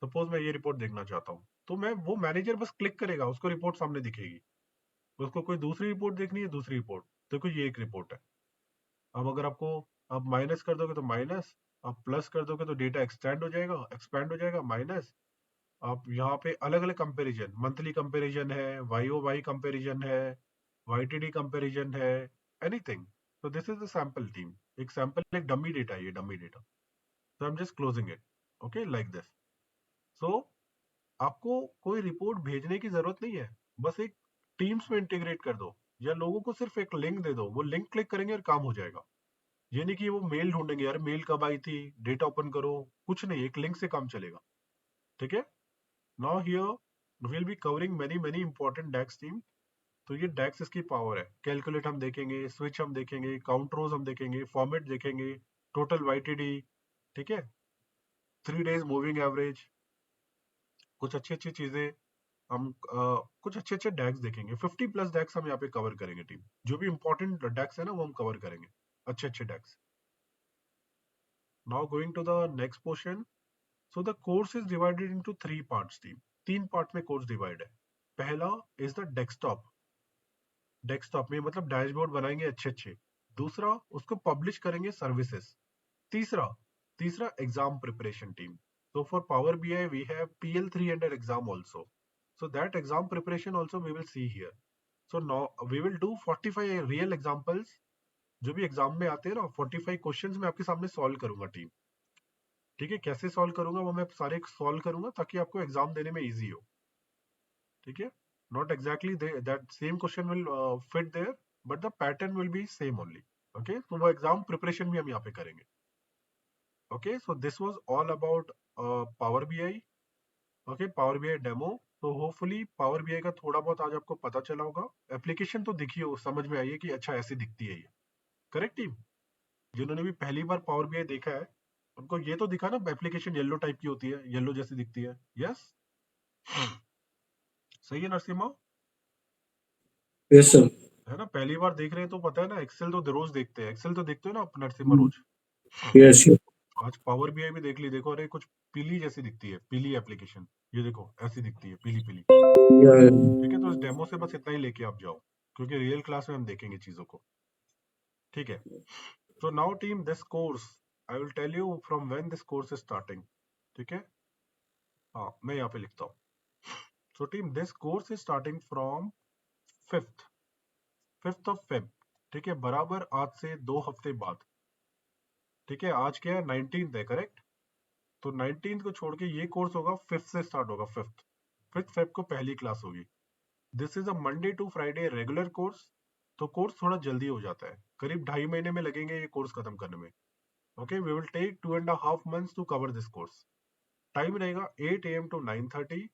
A: सपोज मैं ये रिपोर्ट देखना चाहता हूँ, तो मैं वो मैनेजर बस क्लिक करेगा, उसको रिपोर्ट सामने दिखेगी. उसको कोई दूसरी रिपोर्ट देखनी है, दूसरी रिपोर्ट. देखो ये एक रिपोर्ट है. अब अगर आपको आप माइनस कर दोगे तो माइनस, आप प्लस कर दोगे तो डेटा एक्सपैंड हो जाएगा माइनस. आप यहाँ पे अलग अलग कंपैरिजन, मंथली कंपैरिजन है, YOY कंपैरिजन है, YTD कंपैरिजन है, एनीथिंग. तो this is the sample team. एक सैंपल, एक डमी डेटा है, ये डमी डेटा. तो I am just closing it. Okay, like this. So आपको कोई रिपोर्ट भेजने की जरूरत नहीं है, बस एक टीम्स में इंटीग्रेट कर दो, या लोगों को सिर्फ एक लिंक दे दो, वो लिंक क्लिक करेंगे और काम हो जाएगा. ये नहीं कि वो मेल ढूंढेंगे, यार मेल कब आई थी, डेटा ओपन करो, कुछ नहीं, एक लिंक से काम चलेगा. ठीक है. Now here will be covering many important DAX team. तो ये डैक्स इसकी पावर है. कैलकुलेट हम देखेंगे, स्विच हम देखेंगे, काउंट रोज हम देखेंगे, फॉर्मेट देखेंगे, टोटल YTD. ठीक है. 3 days मूविंग एवरेज, कुछ अच्छी चीजें हम कुछ अच्छे डैक्स देखेंगे. 50+ डैक्स हम यहाँ पे कवर करेंगे टीम. जो भी इंपॉर्टेंट डैक्स है ना, वो हम कवर करेंगे, अच्छे DAX. Now going to the next portion. So the course is divided into 3 parts team. 3 part में कोर्स डिवाइड है. पहला इज द डेस्कटॉप. डेस्कटॉप में मतलब डैशबोर्ड बनाएंगे अच्छे. दूसरा, उसको पब्लिश करेंगे सर्विसेज. तीसरा exam preparation team. So for Power BI we have PL3 under exam also. So that exam preparation also we will see here. So now we will do 45 real examples. जो भी exam में आते हैं ना, 45 questions मैं आपके सामने solve करूंगा टीम. ठीक है. कैसे सॉल्व करूंगा वो मैं सारे सॉल्व करूंगा ताकि आपको एग्जाम देने में इजी हो. ठीक है. Not exactly that same question will fit there, but the pattern will be same only. Okay. तो वो एग्जाम प्रिपरेशन भी हम यहाँ पे करेंगे. Okay, so this was all about Power BI. Okay, Power BI demo. तो होपफुली Power BI का थोड़ा बहुत आज आपको पता चला होगा. एप्लीकेशन तो दिखी हो, समझ में आई है कि अच्छा ऐसी दिखती है ये. Correct team. जिन्होंने भी पहली बार Power BI देखा है, उनको ये तो दिखा ना, एप्लीकेशन येलो टाइप की होती है, येलो जैसी दिखती है. यस, सही है नरसिम्हा?
B: Yes, sir.
A: है ना, पहली बार देख रहे हैं तो पता है ना. एक्सेल तो रोज देखते हैं, एक्सेल तो देखते हो ना आप नरसिम्हा रोज.
B: Yes, yes.
A: आज पावर BI भी देख ली. देखो, अरे कुछ पीली जैसी दिखती है, पीली एप्लीकेशन. ये देखो ऐसी दिखती है, पीली.
B: Yeah,
A: ठीक है. तो इस डेमो से बस इतना ही लेके आप जाओ, क्योंकि रियल क्लास में हम देखेंगे चीजों को. ठीक है. So now team, this course I will tell you from when this course is starting. ठीक है. हाँ, मैं यहाँ पे लिखता हूँ. So team, this course is starting from 5th of Feb. ठीक है. बराबर आज से 2 हफ्ते बाद. ठीक है. आज क्या है, 19th है. करेक्ट. तो 19th को छोड़ के ये कोर्स होगा 5th से स्टार्ट होगा. 5th Feb को पहली क्लास होगी. This is a Monday to Friday regular course. तो कोर्स थोड़ा जल्दी हो जाता है, करीब 2.5 महीने में लगेंगे ये कोर्स खत्म करने में. Okay. We will take 2.5 months to cover this course. Time रहेगा 8 AM to 9:30.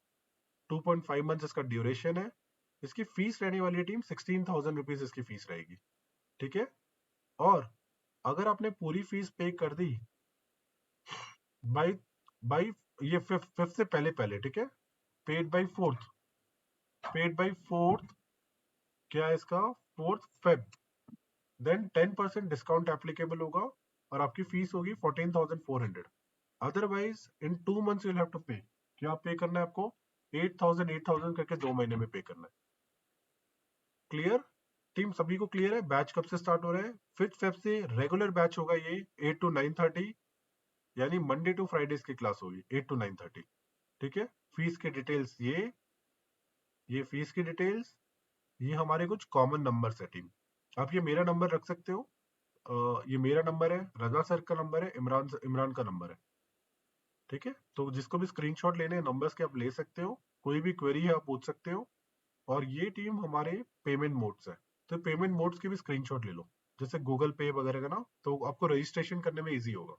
A: 2.5 months इसका ड्यूरेशन है. इसकी फीस रहने वाली है टीम 16,000 रुपीज इसकी फीस रहेगी. ठीक है. और अगर आपने पूरी फीस पे कर दी बाई ये 5th से पहले. ठीक है. Paid by 4th. क्या है इसका, 4th Feb. Then 10% discount applicable होगा और आपकी फीस होगी 14,400. Otherwise in 2 months you have to pay. क्या पे करना है आपको, 8,000 करके 2 महीने में पे करना है. क्लियर टीम, सभी को क्लियर है? बैच कब से स्टार्ट हो रहा है? 5th Feb से रेगुलर बैच होगा ये 8 to 9:30, यानी मंडे टू फ्राइडे की क्लास होगी 8 to 9:30. ठीक है. फीस के डिटेल्स ये फीस की डिटेल्स, ये हमारे कुछ कॉमन नंबर्स है टीम. आप ये मेरा नंबर रख सकते हो. ये मेरा नंबर है, रजा सर का नंबर है, इमरान का नंबर है. ठीक है. तो जिसको भी स्क्रीनशॉट लेने हैं नंबर्स के, आप ले सकते हो. कोई भी क्वेरी है आप पूछ सकते हो. और ये टीम हमारे पेमेंट मोड्स है, तो पेमेंट मोड्स की भी स्क्रीनशॉट ले लो, जैसे गूगल पे वगैरह का ना, तो आपको रजिस्ट्रेशन करने में इजी होगा.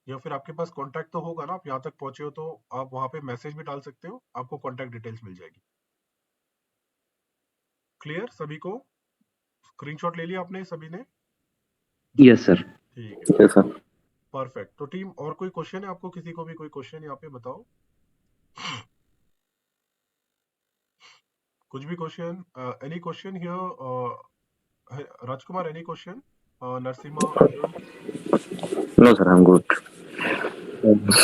A: या फिर आपके पास कॉन्टैक्ट तो होगा ना, आप यहाँ तक पहुंचे हो तो आप वहां पे मैसेज भी डाल सकते हो, आपको कॉन्टैक्ट डिटेल्स मिल जाएगी. क्लियर सभी को? स्क्रीनशॉट ले लिया आपने सभी ने?
D: Yes, sir.
A: ठीक है,
C: Yes, sir.
A: परफेक्ट। तो टीम, और कोई क्वेश्चन है आपको? किसी को भी कोई क्वेश्चन यहाँ पे बताओ, कुछ भी question? Any question here? Rajkumar, any question? Narasimha, Arun?
C: No, sir, I'm good.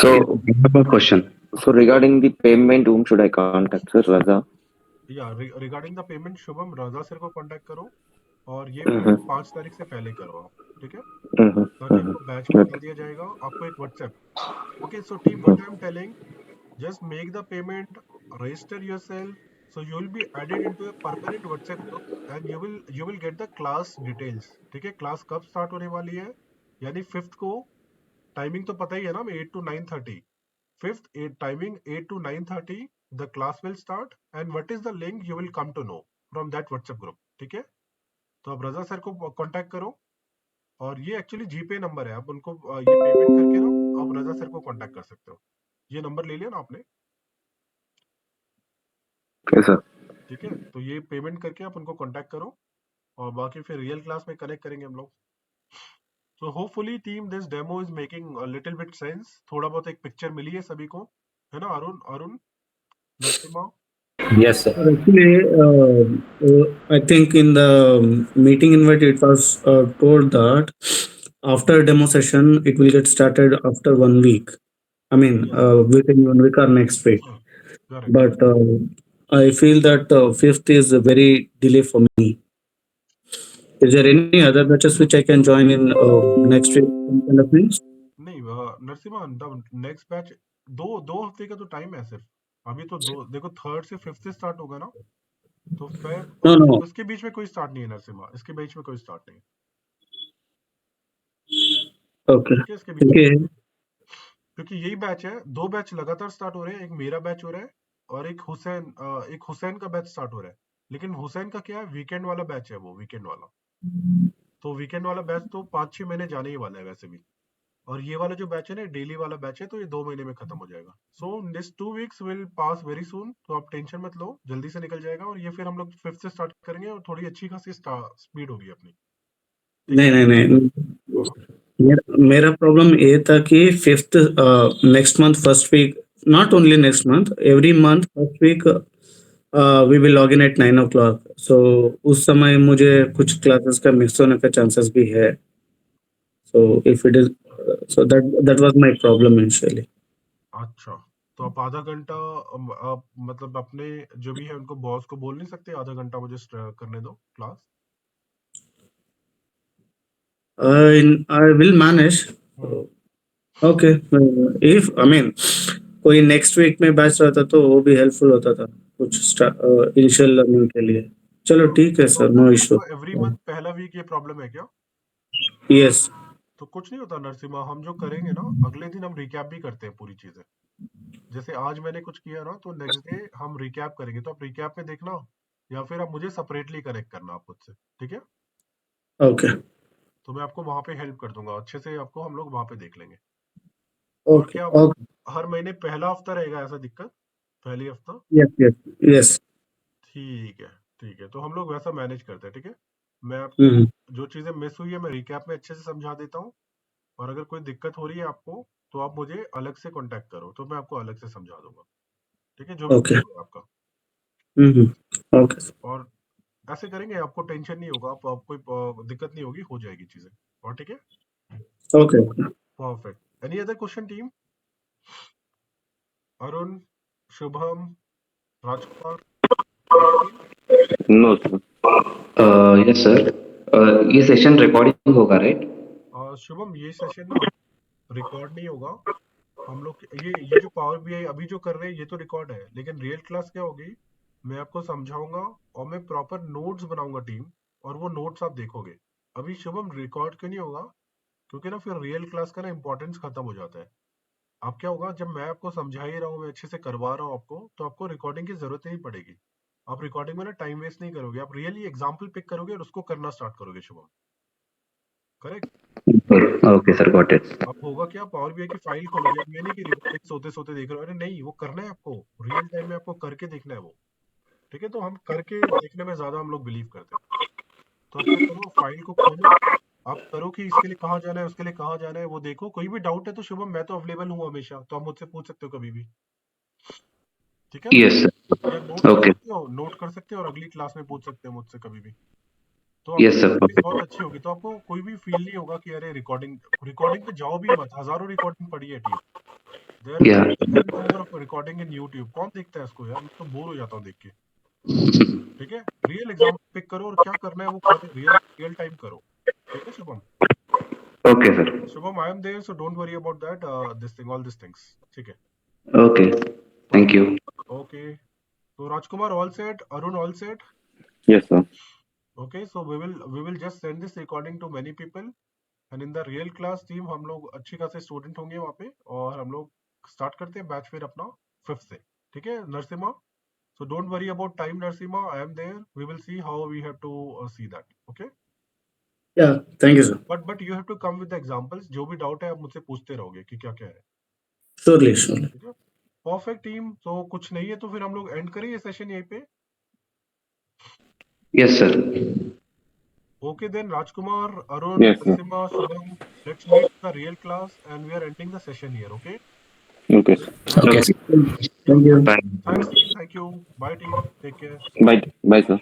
C: So,
D: I have a question.
C: so regarding the payment, whom should I contact, sir? Raza?
A: या regarding the payment Shubham, Raja sir को contact करो, और ये
C: Mhm,
A: payment 5 तारीख से पहले करो आप, ठीक है?
C: mhm,
A: ताकि
C: mhm.
A: इनको बैच में
C: Okay.
A: डाल दिया जाएगा। आपको एक WhatsApp, okay? So team, what I am telling, just make the payment, register yourself, so you will be added into a permanent WhatsApp group and you will get the class details, ठीक है? Class कब start होने वाली है, यानी 5th को। Timing तो पता ही है ना, 8 to 9:30। 5th timing 8 to 9:30 the class will start, and what is the link you will come to know from that WhatsApp group, ठीक है? तो आप रजा सर को कांटेक्ट करो, और ये एक्चुअली जीपे नंबर है, आप उनको ये पेमेंट करके ना आप रजा सर को कांटेक्ट कर सकते हो। ये नंबर ले लिया ना आपने,
C: Okay, sir.
A: ठीक है? तो ये पेमेंट करके आप उनको कांटेक्ट करो, और बाकी फिर रियल क्लास में कनेक्ट करेंगे हम लोग। So hopefully team, this demo is making a little bit sense. थोड़ा बहुत एक पिक्चर मिली है सभी को, है ना? Arun, Narasimha?
E: Yes, sir.
B: Actually, I think in the meeting invite it was told that after demo session it will get started after 1 week. I mean, within 1 week or next week.
A: Correct.
B: But I feel that fifth is a very delay for me. Is there any other batches which I can join in next week? Kind of things?
A: नहीं, Narasimha, next batch दो हफ्ते का तो time है सिर्फ। अभी तो दो, देखो 3rd से 5th से स्टार्ट होगा ना, तो फिर
B: No, no.
A: उसके बीच में कोई स्टार्ट नहीं है नरसिम्हा, इसके बीच में कोई स्टार्ट नहीं है,
B: Okay.
A: ठीक है? इसके बीच में
B: Okay.
A: क्योंकि यही बैच है, 2 बैच लगातार स्टार्ट हो रहे हैं। एक मेरा बैच हो रहा है, और एक हुसैन का बैच स्टार्ट हो रहा है। लेकिन हुसैन का क्या है, वीकेंड वाला बैच है, वो वीकेंड वाला। तो वीकेंड वाला बैच तो 5-6 महीने जाने ही वाला है वैसे भी, और ये वाला जो बैच है ना, डेली वाला बैच है, तो ये 2 महीने में खत्म हो जाएगा। So this 2 weeks will pass very soon, तो आप टेंशन मत लो, जल्दी से निकल जाएगा। और ये फिर हम लोग 5th से स्टार्ट करेंगे, और थोड़ी अच्छी खासी स्पीड होगी अपनी, ठीक
B: नहीं
A: है?
B: नहीं नहीं, मेरा प्रॉब्लम ये था कि fifth next month first week, not only next month, every month first week we will log in at 9 o'clock. So उस समय मुझे कुछ क्लासेस का मिस होने का चांसेस भी है. So if it is, so that was my problem initially.
A: अच्छा, तो आप आधा घंटा, आप मतलब अपने जो भी है उनको, बॉस को बोल नहीं सकते आधा घंटा मुझे करने दो class?
B: I will manage. Okay, if I mean कोई नेक्स्ट वीक में बैच रहता तो वो भी हेल्पफुल होता था कुछ इनिशियल लर्निंग के लिए. चलो ठीक है sir, no issue.
A: Every month पहला वीक ये प्रॉब्लम है क्या?
B: यस.
A: तो कुछ नहीं होता नरसिम्हा, हम जो करेंगे ना, अगले दिन हम रिकैप भी करते हैं पूरी चीजें। जैसे आज मैंने कुछ किया ना, तो नेक्स्ट डे हम रिकैप करेंगे, तो आप रिकैप में देखना, या फिर आप मुझे सेपरेटली कनेक्ट करना आप खुद से, ठीक है?
B: ओके
A: तो मैं आपको वहां पे हेल्प कर दूंगा अच्छे से, आपको हम लोग वहां पे देख लेंगे। और
B: ओके
A: क्या
B: ओके.
A: हर महीने पहला हफ्ता रहेगा ऐसा दिक्कत? पहली हफ्ता?
B: Yes yes yes.
A: ठीक है, ठीक है, तो हम लोग वैसा मैनेज करते हैं, ठीक है? मैं
B: हम्म.
A: आपको जो चीजें मिस हुई है मैं रिकैप में अच्छे से समझा देता हूँ, और अगर कोई दिक्कत हो रही है आपको, तो आप मुझे अलग से कांटेक्ट करो, तो मैं आपको अलग से समझा दूंगा, ठीक है? जो भी
B: ओके.
A: है आपका।
B: हम्म. ओके.
A: और ऐसे करेंगे, आपको टेंशन नहीं होगा, आप कोई दिक्कत नहीं होगी, हो जाएगी चीजें, और ठीक है?
B: Okay.
A: Perfect. Any other question team? Arun, Shubham, Rajkumar,
C: No, sir.
D: Yes, sir. ये सेशन रिकॉर्डिंग होगा, राइट?
A: शुभम, ये सेशन ना रिकॉर्ड नहीं होगा। हम लोग ये जो पावर बीआई अभी जो कर रहे हैं, ये तो रिकॉर्ड है, लेकिन रियल क्लास क्या होगी, मैं आपको समझाऊंगा, और मैं प्रॉपर नोट्स बनाऊंगा टीम, और वो नोट्स आप देखोगे। अभी शुभम रिकॉर्ड क्यों नहीं होगा, क्योंकि ना फिर रियल क्लास का ना इंपॉर्टेंस खत्म हो जाता है। अब क्या होगा, जब मैं आपको समझा ही रहा हूँ, मैं अच्छे से करवा रहा हूँ आपको, तो आपको रिकॉर्डिंग की जरूरत नहीं पड़ेगी। आप रिकॉर्डिंग में ना टाइम वेस्ट नहीं करोगे, आप रियली एग्जाम्पल पिक करोगे और उसको करना स्टार्ट करोगे Shubham, correct?
D: Okay, sir, got it.
A: अब होगा क्या, पावर बीआई की फाइल खोलोगे, ये नहीं कि रिकॉर्डिंग सोते सोते देख रहे हो, अरे नहीं, वो करना है आपको, रियल टाइम में आपको करके देखना है वो, ठीक है, तो हम करके देखने में ज्यादा हम लोग बिलीव करते हैं। तो आप क्या करो, फाइल को खोलो, आप करो कि इसके लिए कहाँ जाना है, उसके लिए कहाँ जाना है, वो देखो। कोई भी डाउट है तो शुभम मैं तो अवेलेबल हूँ हमेशा, तो आप मुझसे पूछ सकते हो कभी भी। ठीक है ना?
D: Yes, sir.
A: या नोट कर
D: Okay.
A: सकते हो, नोट कर सकते हो और अगली क्लास में पूछ सकते हो मुझसे कभी भी। तो आपकी
D: Yes, sir.
A: Practice
D: Perfect.
A: बहुत अच्छी होगी, तो आपको कोई भी फील नहीं होगा कि अरे रिकॉर्डिंग रिकॉर्डिंग पे जाओ भी मत। हजारों रिकॉर्डिंग पड़ी है team, there
D: Yeah.
A: An number of recording in YouTube. कौन देखता है इसको यार? मैं तो बोर हो जाता हूँ देख के। ठीक है, रियल एग्जाम्पल पिक करो और क्या करना है वो करो, रियल रियल टाइम करो। ठीक है Shubham?
D: Okay, sir.
A: Shubham, I am there, so don't worry about that, this thing, all this things. ठीक है,
D: Okay. Thank you.
A: ओके। तो Rajkumar all set, Arun all set?
C: Yes, sir.
A: Okay, so we will just send this recording to many people, and in the real class team हम लोग अच्छी खासे student होंगे वहाँ पे, और हम लोग स्टार्ट करते हैं बैच फिर अपना 5th से। ठीक है Narasimha? So don't worry about time, Narasimha. I am there. We will see how we have to see that. Okay.
B: Yeah, thank you, sir.
A: But you have to come with the examples. जो भी doubt है आप मुझसे पूछते रहोगे कि क्या क्या है।
B: Surely, surely.
A: ठीक है, परफेक्ट टीम। तो कुछ नहीं है तो फिर हम लोग एंड करें ये सेशन यहीं पे।
D: Yes, sir.
A: Okay then, Rajkumar, Arun,
C: Yes, sir.
A: Narasimha, Shubham, let's meet the real class and we are ending the session here. Okay.
C: Okay.
B: Okay.
D: Okay.
B: Thank you.
D: Bye.
A: Thanks team. Thank you. Bye team. Take care.
C: Bye. Bye, sir.